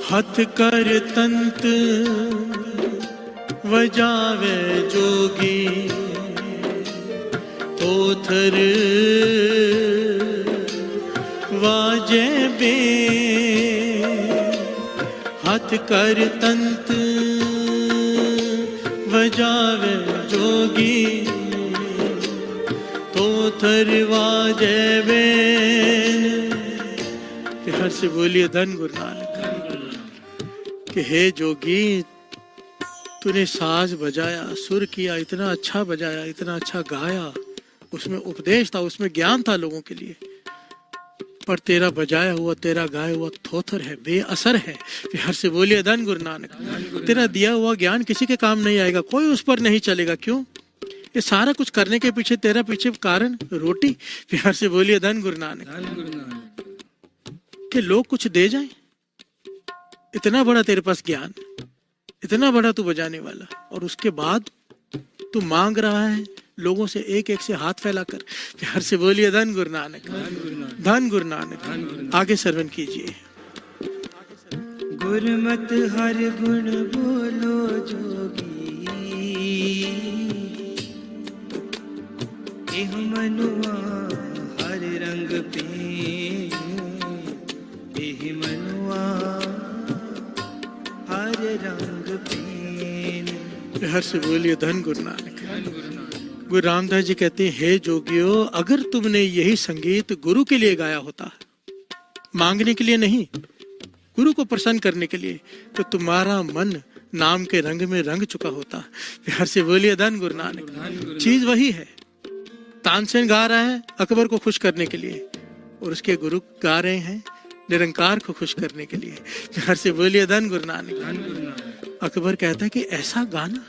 हथ कर तंत वजावे जोगी, थोथर वाजे बे। हथ कर तंत वजावे जोगी, थोथर वाजे बे। हर से बोलिए धन गुरु नानक। कि हे जोगी, तूने साज बजाया, सुर किया, इतना अच्छा बजाया, इतना अच्छा गाया, उसमें उपदेश था, उसमें ज्ञान था लोगों के लिए, पर तेरा बजाया हुआ, तेरा गाया हुआ थोथर है, बेअसर है। हर से बोलिए धन गुरु नानक। तेरा दिया हुआ ज्ञान किसी के काम नहीं आएगा, कोई उस पर नहीं चलेगा। क्यों? ये सारा कुछ करने के पीछे तेरा पीछे कारण रोटी। प्यार से बोलिए धन गुरु नानक। कि लोग कुछ दे जाएं, इतना बड़ा तेरे पास ज्ञान, इतना बड़ा तू बजाने वाला, और उसके बाद तू मांग रहा है लोगों से एक एक से हाथ फैलाकर। प्यार से बोलिए धन गुरु नानक, धन गुरु नानक। आगे श्रवण कीजिए। गुरमत हर गुण बोलो जोगी, एह मनुआ हर रंग पे, एह मनुआ हर रंग पे। हर से बोलिए धन गुरु नानक। गुरु रामदास जी कहते हैं, हे जोगियों, अगर तुमने यही संगीत गुरु के लिए गाया होता, मांगने के लिए नहीं, गुरु को प्रसन्न करने के लिए, तो तुम्हारा मन नाम के रंग में रंग चुका होता। प्यार से बोलिए धन गुरु नानक। चीज वही है। तानसेन गा रहा है अकबर को खुश करने के लिए, और उसके गुरु गा रहे हैं निरंकार को खुश करने के लिए। प्यार से बोलिए धन गुरु नानक। अकबर कहता है कि ऐसा गाना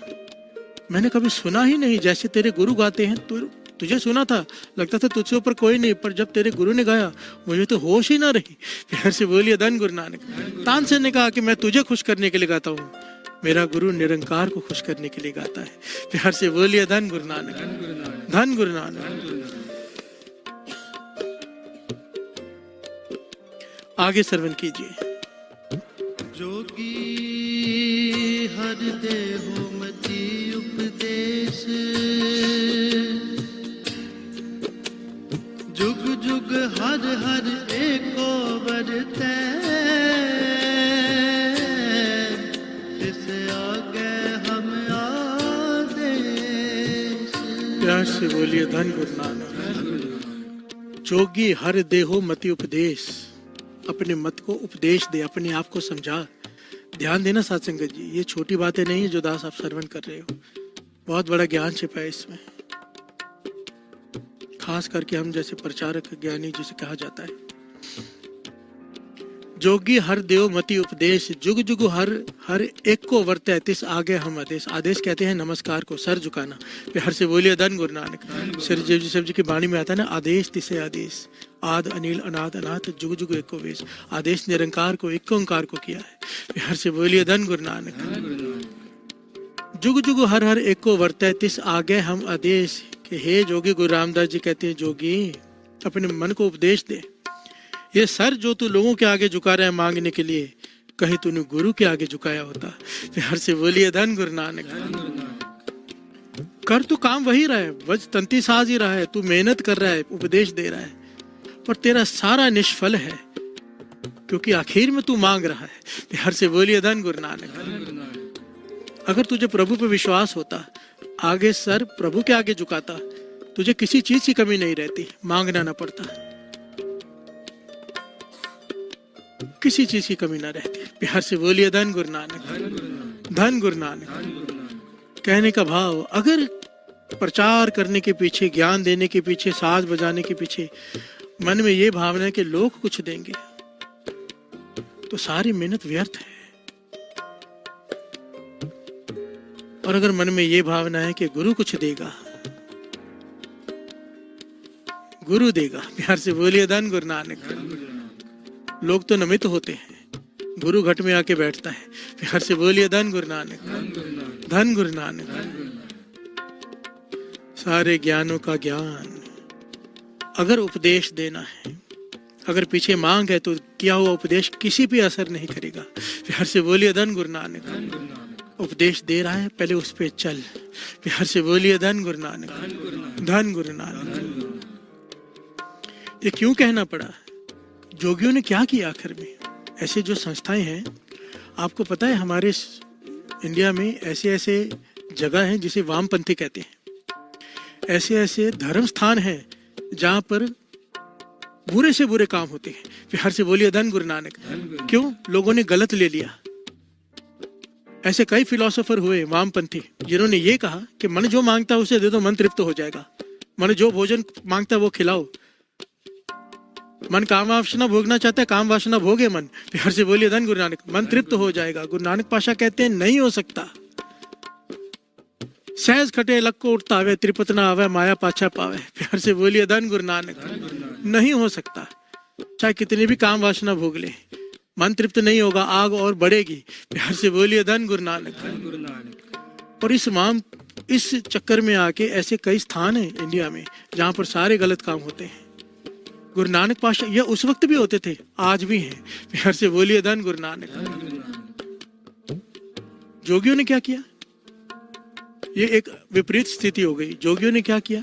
मैंने कभी सुना ही नहीं, जैसे तेरे गुरु गाते हैं। तुझे सुना था, लगता था तुझसे ऊपर कोई नहीं, पर जब तेरे गुरु ने गाया मुझे तो होश ही ना रही। प्यार से बोलिए धन गुरु नानक। तानसेन ने कहा कि मैं तुझे खुश करने के लिए गाता हूँ, मेरा गुरु निरंकार को खुश करने के लिए गाता है। प्यार से बोलिए धन गुरु नानक, धन गुरु नानक। आगे श्रवण कीजिए। जोगी हर देहो मति उपदेश, जुग जुग हर हर एको वरतै तिस आगे हम आदेश। प्यार से बोलिए धन गुरु नानक। जोगी हर देहो मति उपदेश, अपने मत को उपदेश दे, अपने आप को समझा। ध्यान देना साथ संगत जी, ये छोटी बातें नहीं है जो दास आप श्रवण कर रहे हो, बहुत बड़ा ज्ञान छिपा है इसमें। खास करके हम जैसे प्रचारक ज्ञानी जिसे कहा जाता है। जोगी हर देव मति उपदेश, जुग जुग हर एक को वर्तै तिस आगे हम आदेश। आदेश कहते हैं नमस्कार को, सर झुकाना। हर से बोलिए धन गुरु नानक। श्री देव जी की वाणी में आता है ना, आदेश तिसे आदेश, आद अनिल अनाथ अनाथ जुग जुग एको वेश। आदेश निरंकार को, एक ओंकार को किया है। हर से बोलिए धन गुरु नानक। जुग जुग हर हर एक को वर्तै तिस आगे हम आदेश। कि हे जोगी, गुरु रामदास जी कहते हैं जोगी अपने मन को उपदेश दे। ये सर जो तू लोगों के आगे झुका रहा है मांगने के लिए, कहीं तूने गुरु के आगे झुकाया होता। हर से बोलिए धन गुरु नानक। कर तू काम वही रहा है, वज तंती साज ही रहा है, तू मेहनत कर रहा है, उपदेश दे रहा है, पर तेरा सारा निष्फल है, क्योंकि आखिर में तू मांग रहा है। हर से बोलिए धन गुरु नानक। अगर तुझे प्रभु पे विश्वास होता, आगे सर प्रभु के आगे झुकाता, तुझे किसी चीज की कमी नहीं रहती, मांगना ना पड़ता, किसी चीज की कमी ना रहती। प्यार से बोलिए धन गुरु नानक। धन गुरु नानक। कहने का भाव, अगर प्रचार करने के पीछे, ज्ञान देने के पीछे, साज बजाने के पीछे मन में ये भावना है कि लोग कुछ देंगे, तो सारी मेहनत व्यर्थ है। और अगर मन में ये भावना है कि गुरु कुछ देगा, गुरु देगा। प्यार से बोलिए धन गुरु नानक। लोग तो नमित होते हैं, गुरु घट में आके बैठता है। प्यार से बोलिए धन गुरु नानक। धन गुरु नानक। सारे ज्ञानों का ज्ञान। अगर उपदेश देना है, अगर पीछे मांग है, तो किया हुआ उपदेश किसी पे असर नहीं करेगा। प्यार से बोलिए धन गुरु नानक। उपदेश दे रहा है, पहले उस पे चल। प्यार से बोलिए धन गुरु नानक। धन गुरु नानक। ये क्यों कहना पड़ा? जोगियों ने क्या किया आखिर में? ऐसे जो संस्थाएं हैं, आपको पता है हमारे इंडिया में ऐसे ऐसे जगह हैं जिसे वामपंथी कहते हैं। ऐसे ऐसे धर्म स्थान हैं जहां पर बुरे से बुरे काम होते हैं। प्यार से बोलिए धन गुरु नानक। क्यों? लोगों ने गलत ले लिया। ऐसे कई फिलोसोफर हुए वामपंथी जिन्होंने ये कहा कि मन जो मांगता है उसे दे दो, मन तृप्त हो जाएगा। मन जो भोजन मांगता है वो खिलाओ। मन काम वासना भोगना चाहता है, काम वासना भोगे मन। प्यार से बोलिए धन गुरु नानक। मन तृप्त हो जाएगा। गुरु नानक पाशा कहते हैं नहीं हो सकता। सहज खटे लक को उठता आवे, त्रिपत ना आवे, माया पाछा पावे। प्यार से बोलिए धन गुरु नानक। नहीं हो सकता। चाहे कितनी भी काम वासना भोग ले, मन तृप्त नहीं होगा, आग और बढ़ेगी। प्यार से बोलिए धन गुरु नानक। और इस चक्कर में आके ऐसे कई स्थान हैं इंडिया में जहां पर सारे गलत काम होते हैं। गुरु नानक पाशा यह उस वक्त भी होते थे, आज भी हैं। प्यार से बोलिए धन गुरु नानक। जोगियों ने क्या किया? ये एक विपरीत स्थिति हो गई। जोगियों ने क्या किया?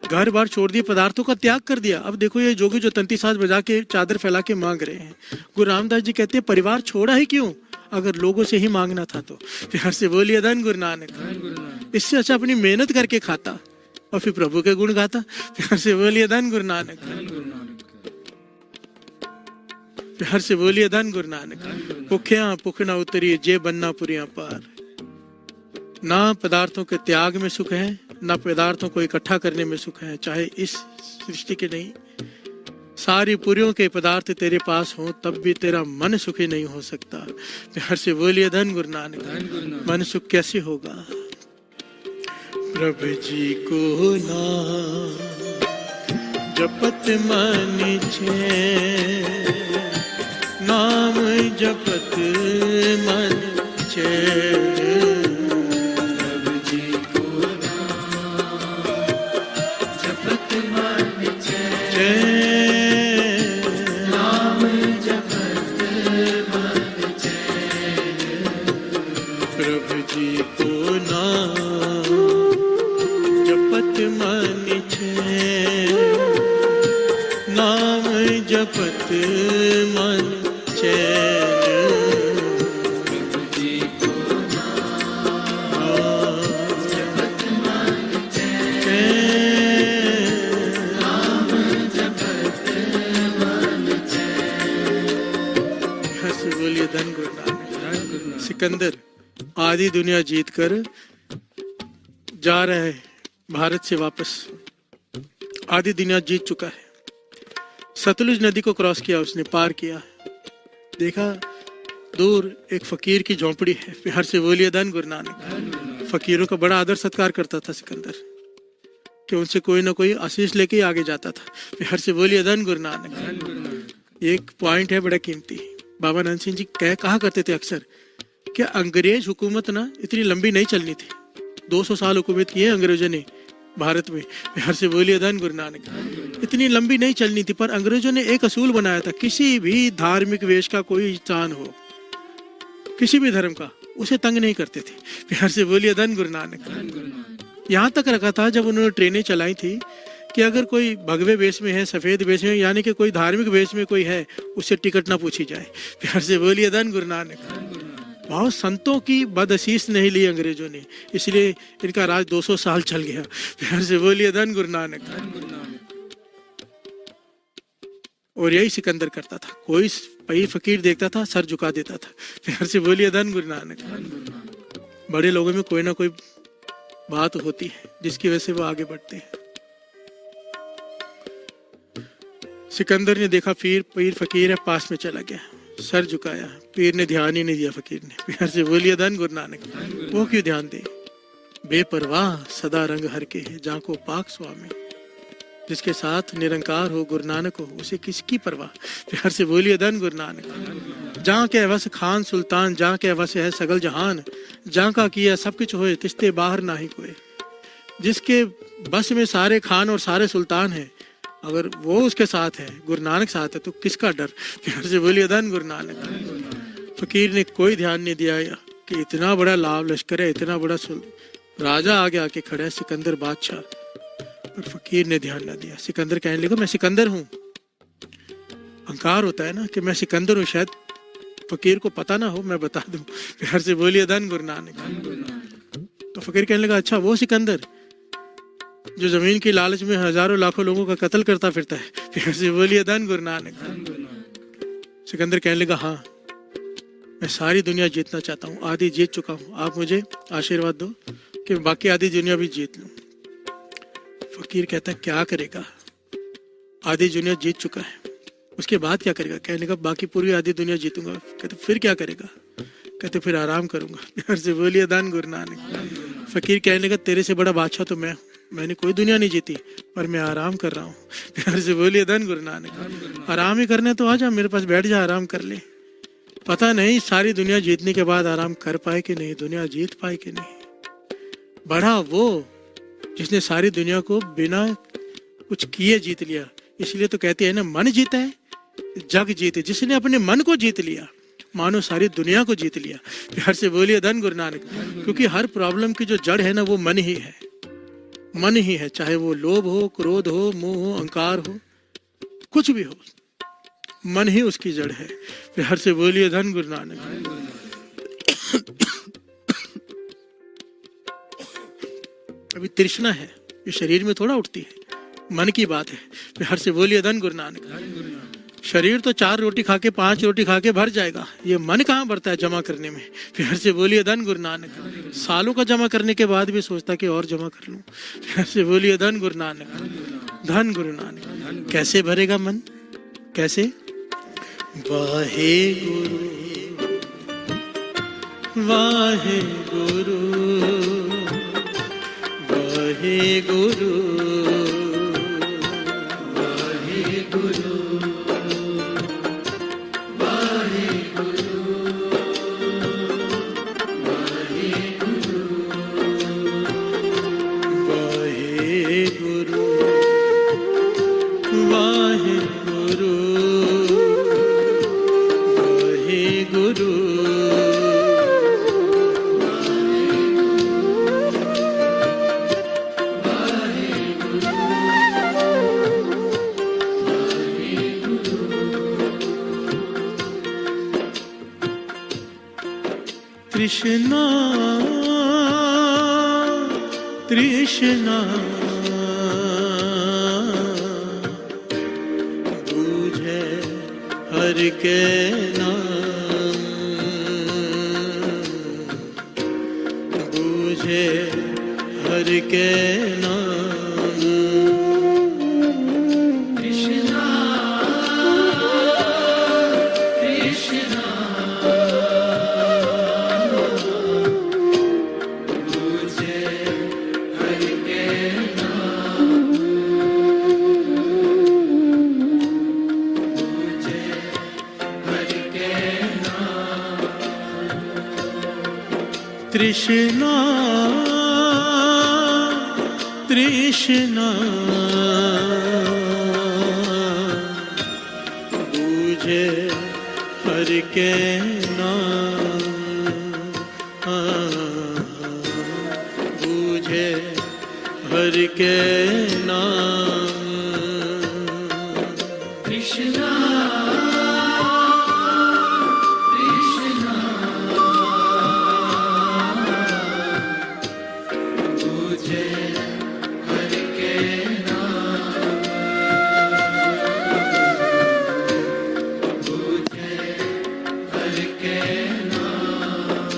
घर बार छोड़ दिए, पदार्थों का त्याग कर दिया। अब देखो ये जोगी जो तंती साज बजा के चादर फैला के मांग रहे हैं। गुरु रामदास जी कहते हैं परिवार छोड़ा ही क्यों, अगर लोगों से ही मांगना था तो। प्यार से बोलिए धन गुरु नानक। इससे अच्छा अपनी मेहनत करके खाता और फिर प्रभु के गुण गाता। प्यार से बोलिए धन गुरु नानक। प्यार से बोलिए धन गुरु नानक। भुखिया भुखना उतरी जे बनना पुरिया पार। ना पदार्थों के त्याग में सुख है, ना पदार्थों को इकट्ठा करने में सुख है, चाहे इस सृष्टि के नहीं। सारी पुरियों के पदार्थ तेरे पास हो तब भी तेरा मन सुखी नहीं हो सकता। प्यार से बोलिए धन गुरु नानक। मन सुख कैसे होगा? प्रभु जी को नाम जपत मन छे, नाम जपत मन छे। प्रभु जी को नाम जपत मन छे, नाम जपत मन छे। प्रभु जी को नाम जपत मन छे, नाम जपत मन चैन, प्रभु जी को नाम जपत मन चैन, नाम जपत मन चैन। हर से बोलिए धन गुरु नानक। सिकंदर आधी दुनिया जीत कर जा रहा है भारत से वापस, आधी दुनिया जीत चुका है। सतलुज नदी को क्रॉस किया उसने, पार किया, देखा दूर एक फकीर की झोंपड़ी है। बिहार से बोलिए धन गुरु नानक। फकीरों का बड़ा आदर सत्कार करता था सिकंदर, कि उनसे कोई ना कोई आशीष लेके ही आगे जाता था। बिहार से बोलिए धन गुरु नानक। एक पॉइंट है बड़ा कीमती, बाबा नंद सिंह जी कहा करते थे अक्सर कि अंग्रेज हुकूमत ना इतनी लंबी नहीं चलनी थी। 200 साल हुकूमत की है अंग्रेजों ने भारत में। बिहार से बोलिए धन गुरु नानक। इतनी लंबी नहीं चलनी थी, पर अंग्रेजों ने एक असूल बनाया था, किसी भी धार्मिक वेश का कोई इंसान हो, किसी भी धर्म का, उसे तंग नहीं करते थे। बिहार से बोलिए धन गुरु नानक। यहाँ तक रखा था जब उन्होंने ट्रेनें चलाई थी कि अगर कोई भगवे वेश में है, सफेद वेश में, यानी कि कोई धार्मिक वेश में कोई है, उससे टिकट ना पूछी जाए। बिहार से बोलिए धन गुरु नानक। बहुत संतों की बदअसीस नहीं ली अंग्रेजों ने, इसलिए इनका राज 200 साल चल गया। बिहार से बोलिए धन गुरु नानक। और यही सिकंदर करता था, कोई फकीर देखता था सर झुका देता था। बिहार से बोलिए धन गुरु नानक। बड़े लोगों में कोई ना कोई बात होती है जिसकी वजह से वो आगे बढ़ते हैं। सिकंदर ने देखा पीर फकीर है, पास में चला गया, सर झुकाया, पीर ने ध्यान ही नहीं दिया फकीर ने। बिहार से बोलिए धन गुरु नानक। वो क्यों ध्यान दे, बेपरवाह सदा रंग हर के है, जाको पाक स्वामी, जिसके साथ निरंकार हो गुरु नानक हो, उसे किसकी परवाह। बिहार से बोलिए धन गुरु नानक। जहाँ के वस खान सुल्तान, जहाँ के वस है सगल जहान, जहाँ का किया सब कुछ होए, तिस्ते बाहर ना ही कोई। जिसके बस में सारे खान और सारे सुल्तान हैं, अगर वो उसके साथ है, गुरु नानक साथ है, तो किसका डर। बिहार से बोलिए धन गुरु नानक। फकीर ने कोई ध्यान नहीं दिया कि इतना बड़ा लाभ लश्कर है, इतना बड़ा राजा आगे आके खड़ा है, सिकंदर बादशाह, पर फकीर ने ध्यान ना दिया। सिकंदर कहने लगा मैं सिकंदर हूँ। अहंकार होता है ना कि मैं सिकंदर हूँ, शायद फकीर को पता ना हो, मैं बता दूं। बिहार से बोलिए धन गुरु नानक। तो फकीर कहने लगा अच्छा वो सिकंदर जो जमीन की लालच में हजारों लाखों लोगों का कत्ल करता फिरता है। बिहार से बोलिए धन गुरु नानक। सिकंदर कहने लगा हाँ मैं सारी दुनिया जीतना चाहता हूँ, आधी जीत चुका हूँ, आप मुझे आशीर्वाद दो कि बाकी आधी दुनिया भी जीत लूं। फकीर कहता है क्या करेगा, आधी दुनिया जीत चुका है, उसके बाद क्या करेगा। कहने लगा बाकी पूरी आधी दुनिया जीतूंगा। कहते फिर क्या करेगा। कहते फिर आराम करूंगा। बिहार से बोलिए धन गुरु नानक। फकीर कहने लगा तेरे से बड़ा बादशाह तो मैंने कोई दुनिया नहीं जीती, पर मैं आराम कर रहा हूँ। बिहार से बोलिए धन गुरु नानक। आराम ही करने तो आ जा, मेरे पास बैठ जा, आराम कर ले। पता नहीं सारी दुनिया जीतने के बाद आराम कर पाए कि नहीं, दुनिया जीत पाए कि नहीं। बड़ा वो जिसने सारी दुनिया को बिना कुछ किए जीत लिया। इसलिए तो कहते हैं ना मन जीता है जग जीते। जिसने अपने मन को जीत लिया मानो सारी दुनिया को जीत लिया। प्यार से बोलिए धन गुरु नानक। क्योंकि हर प्रॉब्लम की जो जड़ है ना वो मन ही है, मन ही है। चाहे वो लोभ हो, क्रोध हो, मोह हो, अहंकार हो, कुछ भी हो, मन ही उसकी जड़ है। प्यार से बोलिए धन गुरु नानक। अभी तृष्णा है ये शरीर में थोड़ा उठती है, मन की बात है। प्यार से बोलिए धन गुरु नानक। शरीर तो 4 रोटी खा के 5 रोटी खा के भर जाएगा, ये मन कहाँ भरता है जमा करने में। प्यार से बोलिए धन गुरु नानक। सालों का जमा करने के बाद भी सोचता कि और जमा कर लूं। प्यार से बोलिए धन गुरु नानक। धन गुरु नानक। कैसे भरेगा मन, कैसे। वाहे गुरु वाहे गुरु वाहे गुरु वाहे गुरु वाहे गुरु वाहे गुरु वाहे गुरु वाहे गुरु वाहे गुरु वाहे गुरु तृष्णा तृष्णा बूझे हर के नाम, बूझे हर के नाम। कृष्णा कृष्णा मुझे हर के नाम, मुझे हर के नाम। तृष्णा तृष्णा बूझे हर के नाम, बूझे हर के नाम। कृष्णा कृष्णा मुझे हर के नाम, मुझे हर के नाम।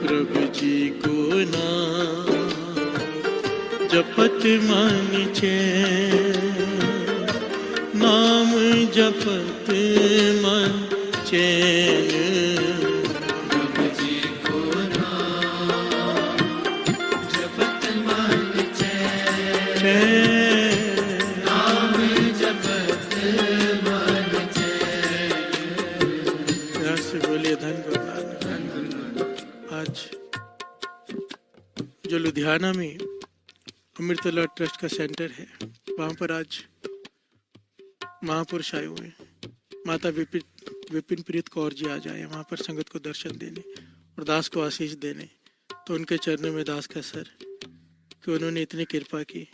प्रभु जी को नाम जपत मन चैन, नाम जपत मन चैन। प्रभु जी को नाम जपत मन चैन, नाम जपत मन चैन। यहाँ से बोलिए धन गुरु नानक। आज जो लुधियाना में अमृतला ट्रस्ट का सेंटर है, वहाँ पर आज महापुरुष आए हुए हैं। माता विपिन प्रीत कौर जी आज आए वहाँ पर संगत को दर्शन देने और दास को आशीष देने। तो उनके चरणों में दास का सर कि उन्होंने इतनी कृपा की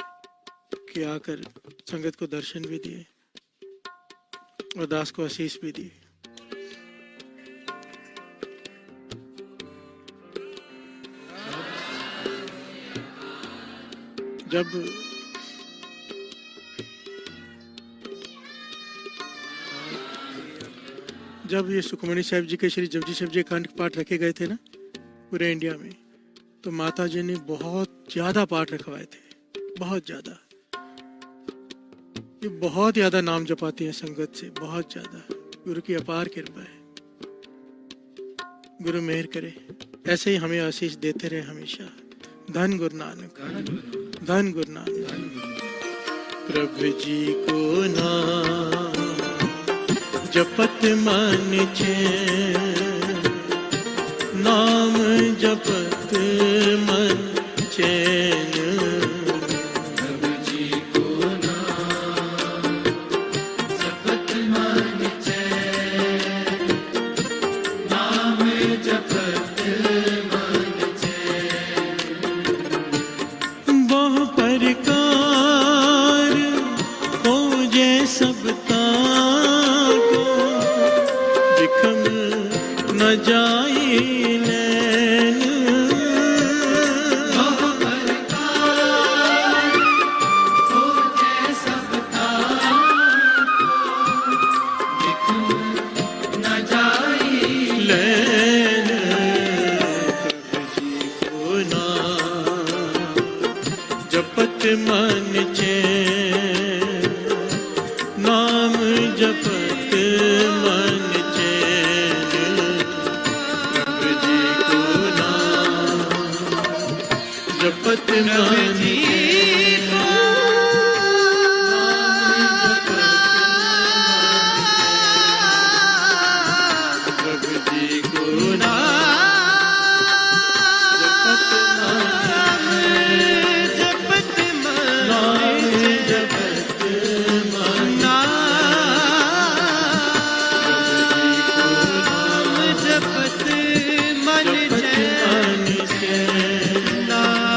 कि आकर संगत को दर्शन भी दिए और दास को आशीष भी दी। जब ये सुखमणि साहिब जी के श्री जपजी साहिब जी कांड पाठ रखे गए थे ना पूरे इंडिया में, तो माता जी ने बहुत ज्यादा पाठ रखवाए थे, बहुत ज्यादा। ये बहुत ज्यादा नाम जपाती हैं संगत से, बहुत ज्यादा। गुरु की अपार कृपा है। गुरु मेहर करे, ऐसे ही हमें आशीष देते रहे हमेशा। धन गुरु नानक, धन गुरु नानक। प्रभु जी को नाम जपत मन चैन, नाम जपत मन चैन। प्रभु जी को नाम जपत मन चैन, नाम जपत मन चैन। बहु प्रकार हो जय सबका को, विखम न जाई नैन। बहु प्रकार हो जय सबका को, विखम न जाई लैन। प्रभु जी को नाम जपत मन चैन, नाम जपत मन चैन। प्रभु जी को नाम जपत मन चैन, प्रभु जी को नाम जपत नाम जपत मन। जपत मन जपत मन चैन, नाम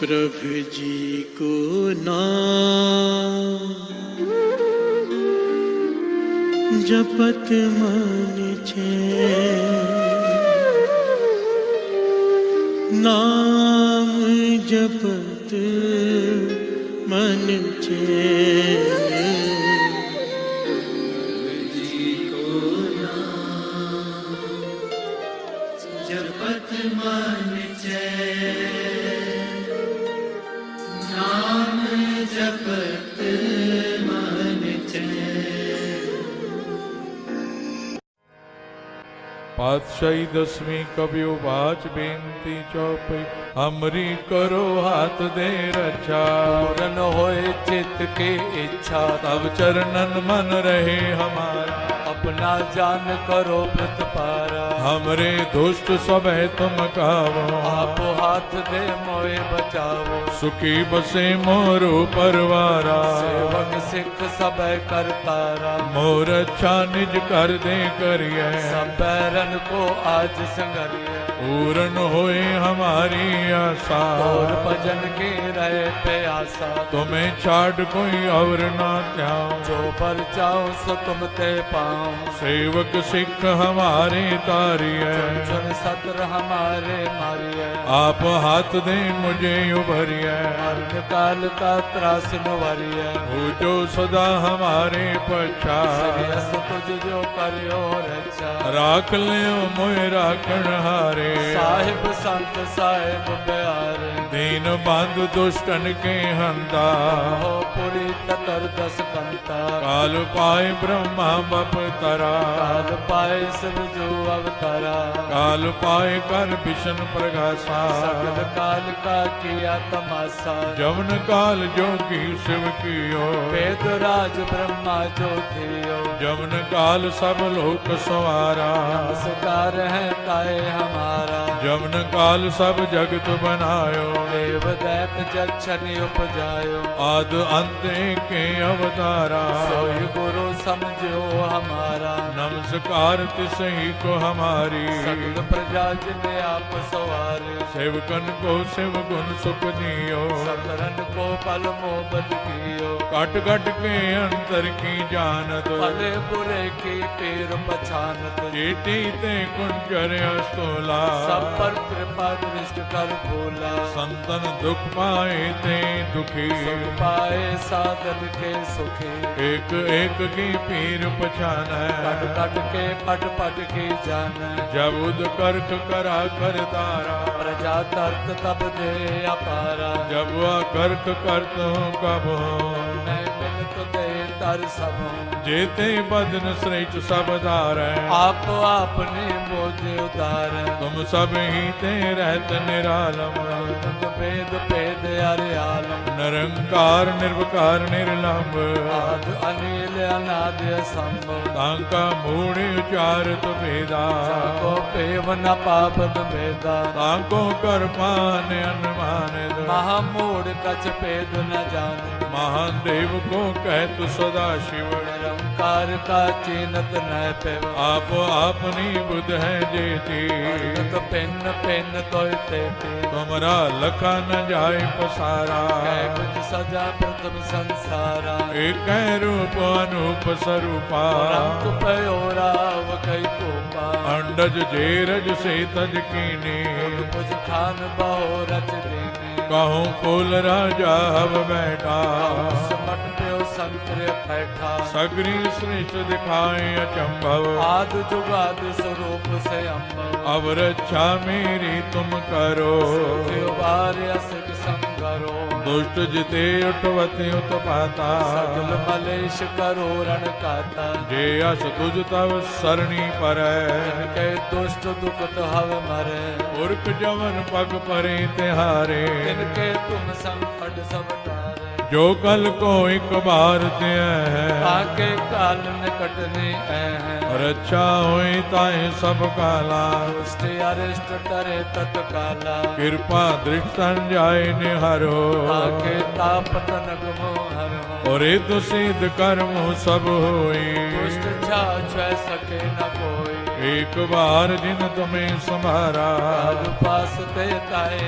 प्रभु जी को नाम जपत मन छे, नाम जपत मन छे। जपत मन छे, नाम जपत मन छे। पातशाही दसवीं कवियो बाच बेनती चौपई, हमरी करो हाथ दे रक्षा। पूरन होए चित्त की इच्छा, तब चरणन मन रहे हमारा। अपना जान करो प्रतिपारा, हमरे दुष्ट सब है तुम कावो। आप हाथ दे मोए बचावो, सुखी बसे मोरो परवारा। सेवक सिख सब करतारा, मोर अच्छा निज कर दे करिए। सब बैरन को आज संगरिए, पूरन होए हमारी आशा। और भजन की रहे प्यासा, तुम्हें छाड़ कोई और ना त्याओ। जो पर जाओ सो तुम ते पाओ, सेवक सिख हमारे तारिए। चुन सतर हमारे मारिए, आप हाथ दे मुझे उभरिए। मरण काल का त्रास नुवरिए, हो जो सदा हमारे पछा। तुझ जो करियो रक्षा, राख लियो मोए राखण हारे। साहिब संत साहिब प्यारे, दीन बंधु दुष्टन के हंता। हो पुरी ततर दस कंता, काल पाए ब्रह्मा बप तरा। काल पाए सब जो अवतारा, काल पाए कर विष्णु प्रगासा। सकल काल का किया तमाशा, जवन काल जोगी शिव कियो। वेद राज ब्रह्मा जो थियो, जवन काल सब लोक सवारा। नमस्कार है ताए हमारा, जवन काल सब जगत बनायो। देव दैत जक्षनि उपजायो, आद अंत के अवतारा। सोई गुरु समझो हमारा, नमस्कार तिसही को हमारी। सगल प्रजा जिने आप सवारे, सेवकन को शिव गुण सुख दियो। सतरन को पल मोहब्बत कियो, कट कट के अंतर की जानत। भले बुरे की पीर पछानत, चेटी ते कुंजर अस्तोला। सब पर कृपा दृष्ट कर भोला, संतन दुख पाए ते दुखी। सुख पाए साधन के सुखी, एक एक की पीर पछान। कट कट के पट पट की जान, जब उद कर्क करा कर तारा। प्रजा तर्क तब दे अपारा, जब वह कर्क करत हूँ कब हो। मैं मिलत दे तर सब, जेते बदन श्रेष्ठ सब धार। आप आपने बोझ उतार, तुम सब ही ते रहत निरालम। भेद भेद अरियालम, निरंकार निर्विकार निर्लंब। आद अनिल अनाद असंभव, तांका मूढ़ उचारत भेदा। ताको पेव न पापत भेदा, ताको कर पान अनुमान। महामूढ़ कछ भेद न जान, महादेव को कहत सदा शिव। निरंकार का चीनत न पेव, आप आपनी बुध है जेती। पिन पिन तोय तेती, तुमरा लखा न जाय पसारा। कैबज सजा प्रथम संसारा, एक रूप अनूप स्वरूपा। रंग पयोरा वकई कोपा, अंडज जेरज से तज कीने। मुझ खान बहो रच देने, कहूँ फूल राजा हव बैठा। समट प्यो संतरे बैठा, सगरी श्रेष्ठ दिखाए अचंभव। आद जुगाद स्वरूप से अम्भव, अब रक्षा मेरी तुम करो। असक संगरो, दुष्ट जिते उठवते उत्पाता। सगल मलेश करो रण काता, जे अस तुझ तव सरणी पर। के दुष्ट दुखत हव मरे, पुरख जवन पग परे तिहारे। तिनके तुम संकट सब टारे, जो कल को एक बार ते है। आके काल निकट ने है, रक्षा होई ताहि सब काला। दुष्ट अरिष्ट करे तत्काला, कृपा दृष्ट संजाय निहरो। आके ताप तनक मोहरो, और तो सिद्ध कर्म सब होई। दुष्ट छा सके न कोई, एक बार जिन तुम्हें संभारा। पास ते ताए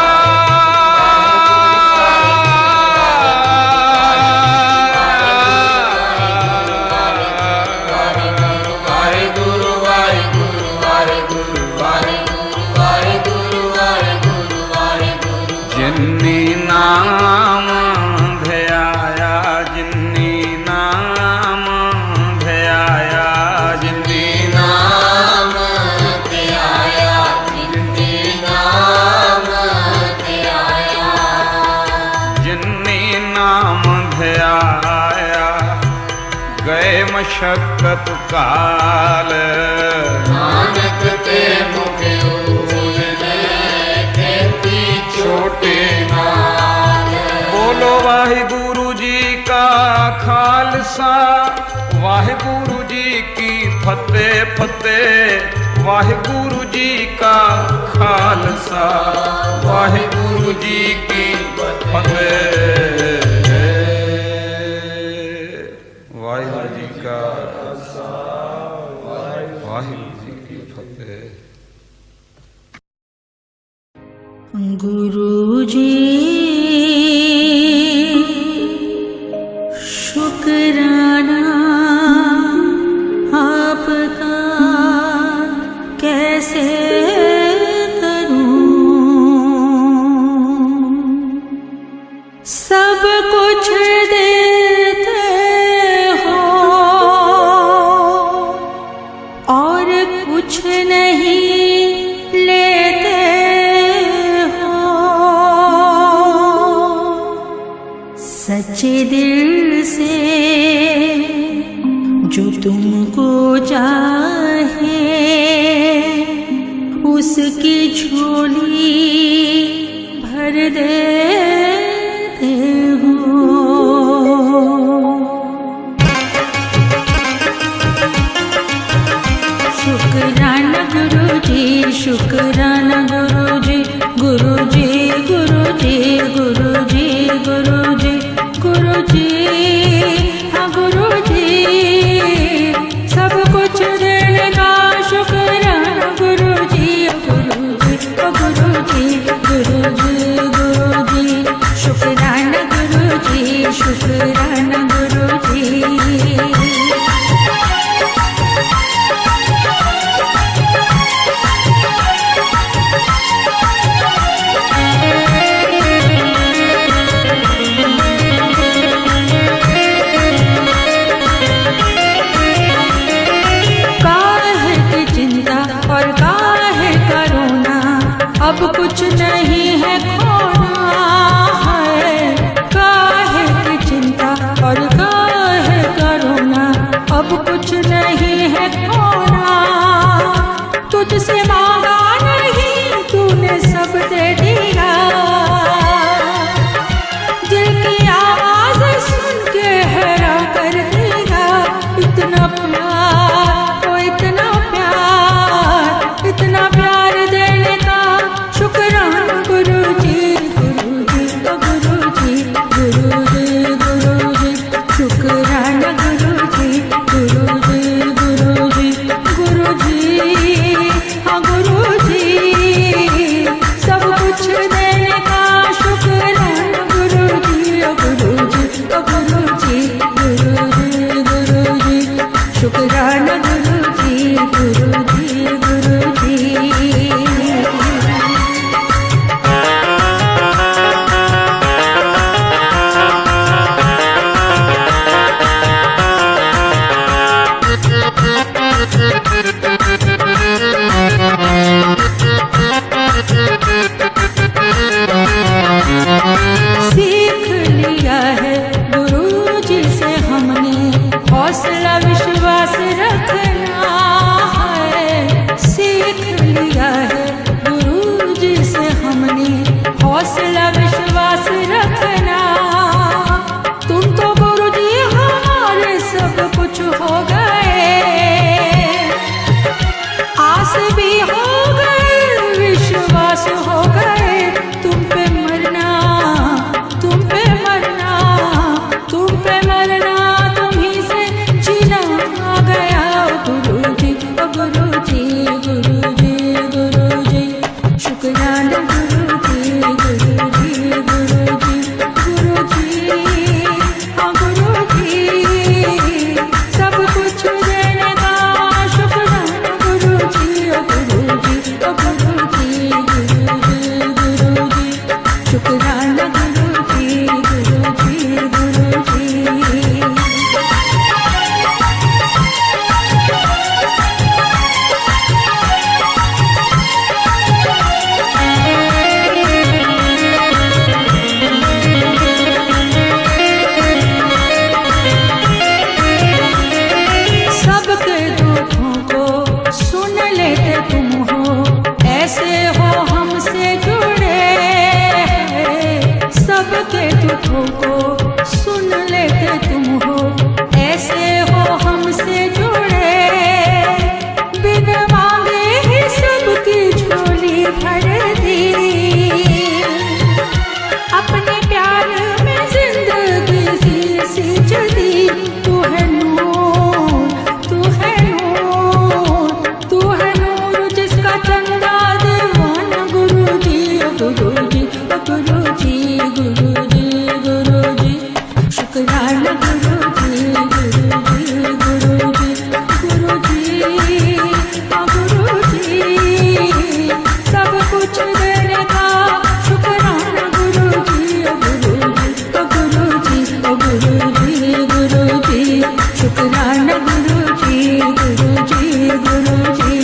मशक्कत काल। नानक ते मुख ऊने खेती छोटे नाल। बोलो वाहिगुरु जी का खालसा, वाहिगुरु जी की फतेह फतेह। वाहिगुरु जी का खालसा, वाहिगुरु जी की फतेह। वाहिगुरु जी का खालसा, वाहिगुरु जी की फतेह। गुरु जी शुक्राना आपका कैसे करूं। सब कुछ देते हो और कुछ नहीं लेते हो। सच्चे दिल से जो तुमको चाहे उसकी झोली भर देते हो। शुक्राना गुरु जी, शुक्राना गुरु जी, गुरु जी गुरु जी गुरु जी गुरु जी गुरु जी। हाँ गुरु जी, सब कुछ देने का शुक्राना गुरु जी, गुरु जी गुरु जी गुरु जी गुरु जी। शुक्राना गुरु जी, शुक्राना गुरु जी। अब कुछ नहीं है खोना है, काहे की चिंता और काहे करुणा। अब कुछ नहीं है खोना, तुझसे मांगा नहीं तूने सब दे दिया। दिल की आवाज सुन के हैरान कर दिया। इतना प्यार ओ इतना प्यार, इतना प्यार देने का शुक्राना गुरु जी, गुरु जी गुरु जी गुरु जी गुरु जी। शुक्राना गुरु जी, गुरु जी गुरु जी गुरु जी। हाँ गुरु जी, सब कुछ देने का शुक्राना गुरु जी, गुरु जी गुरु जी गुरु जी गुरु जी। शुक्राना गुरु जी, गुरु जी गुरु जी। सीख लिया है गुरु जी से हमने, हौसला विश्वास रखना है। सीख लिया है गुरु जी से हमने, हौसला विश्वास रखना। तुम तो गुरु जी हमारे सब कुछ हो गए, आस भी हो गए विश्वास हो गए। तुम पे मरना, तुम पे मरना, तुम पे मरना, तुम्हीं से जीना आ गया। गुरु जी गुरु जी गुरु जी गुरु जी। शुक्राना गुरु जी, गुरु जी अनुभव को सुन लेते तुम हो, ऐसे हो हमसे जुड़े, बिन मांगे ही सबकी झोली भर दी। अपने प्यार में जिंदगी सींच दी। तू है नूर, तू है नूर, तू है नूर जिसका चंदा दीवाना। गुरु जी, गुरु जी, गुरु जी, गुरु जी, गुरु जी, शुक्राना गुरु जी, गुरु जी, गुरु जी, गुरु जी, गुरु जी, सब कुछ देने का शुक्राना गुरु जी, गुरु जी, गुरु जी, गुरु जी, गुरु जी, शुक्राना गुरु जी, गुरु जी, गुरु जी।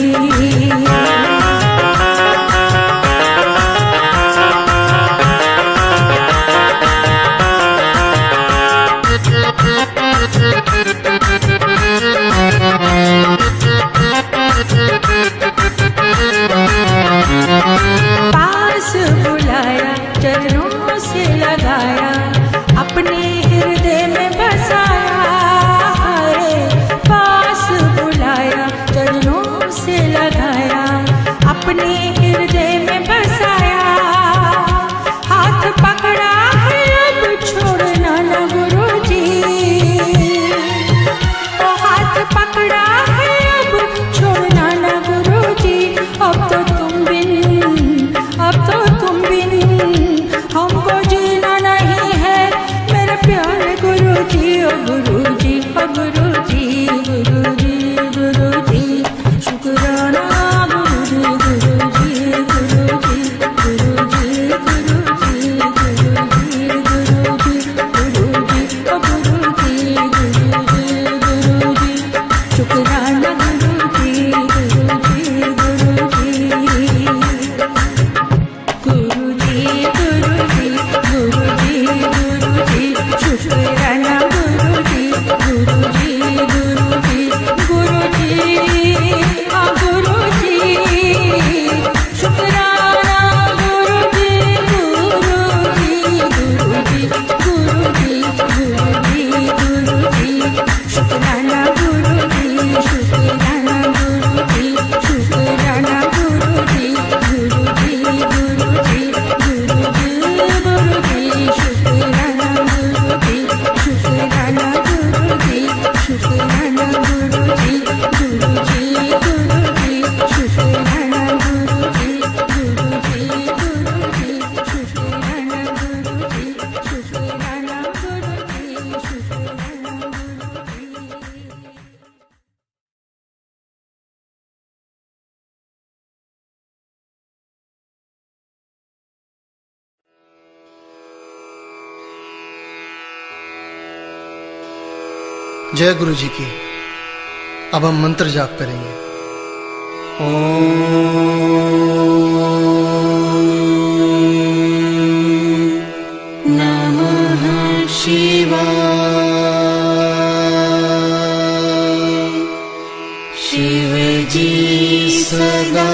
पास बुलाया, चरणों से लगाया, अपने हृदय में बसाया। पास बुलाया, चरणों से लगाया, अपने हृदय में बसाया। हाथ पकड़ा है अब छोड़ना न गुरु जी, ओ हाथ पकड़ा है अब छोड़ना न गुरु जी। अब तो तुम बिन, अब तो तुम बिन हमको जीना नहीं है मेरे प्यारे गुरु जी। ओ गुरु जी, ओ गुरु जी, गुरु जी, गुरु जी, शुक्राना गुरु जी, गुरु जी, गुरु जी, गुरु जी, गुरु जी, गुरु जी, गुरु जी, गुरु जी, ओ गुरु जी, गुरु जी, गुरु जी, शुक्राना गुरु जी, गुरु जी, गुरु जी, गुरु जी, गुरु जी, गुरु जी, गुरु जी, शुक्राना गुरु जी, गुरु जी, गुरु जी, गुरु जी, गुरु जी, शुक्राना गुरु जी, गुरु जी, गुरु जी, गुरु जी, गुरु जी, गुरु जी, शुक्राना गुरु जी, शुक्राना गुरु जी, शुक्राना गुरु जी, गुरु जी, गुरु जी, गुरु जी, गुरु जी, शुक्राना गुरु जी, शुक्राना गुरु जी, शुक्राना गुरु जी, गुरु जी, गुरु जी, शुक्राना गुरु जी, गुरु जी, गुरु जी, शुक्राना गुरु जी, शुक्राना गुरु जी, शुक्राना गुरु जी। जय गुरु जी की। अब हम मंत्र जाप करेंगे। नमः शिवाय। शिव जी सदा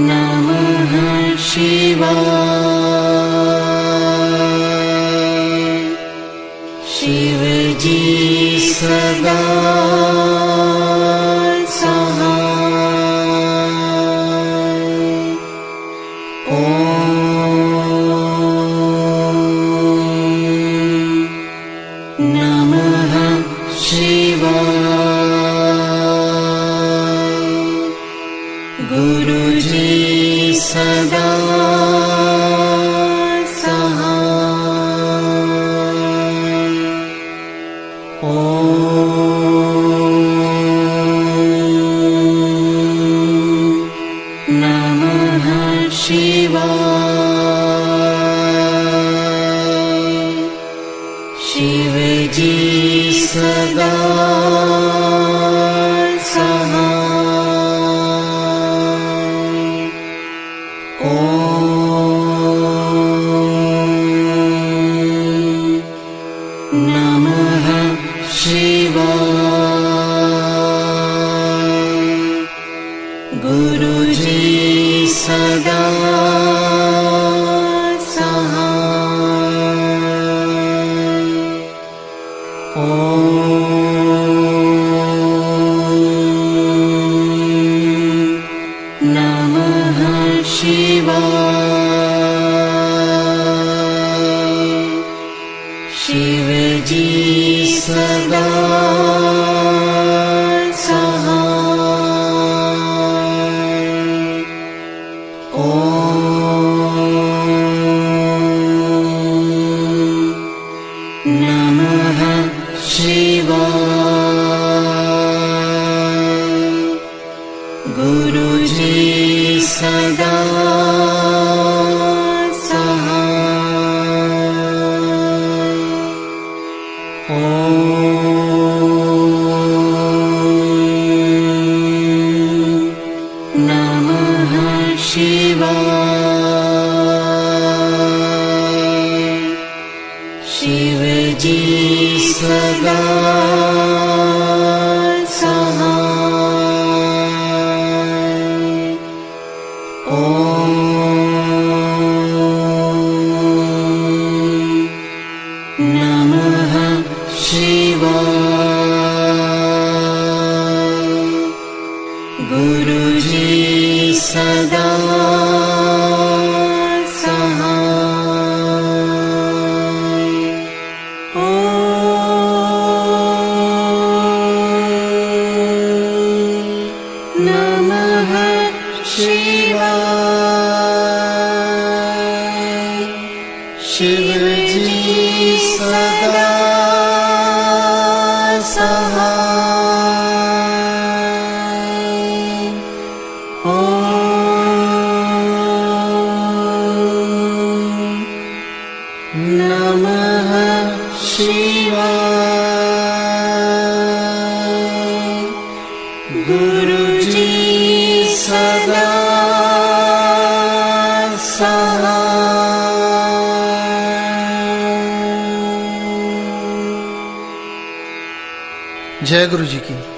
नमः शिवाय। शिव जी सदा सदा सहाय। ॐ नमः शिवाय। शिव जी सदा गुरुजी सदा सहाय। ॐ नमः शिवाय। शिव जी सदा गुरुजी सदा सहाय। ॐ नमः शिवाय। शिव जी सदा गुरुजी सदा सहाय। ॐ नमः शिवाय। शिव जी सदा नमः शिवाय। गुरुजी सदा सहाय। जय गुरु जी की।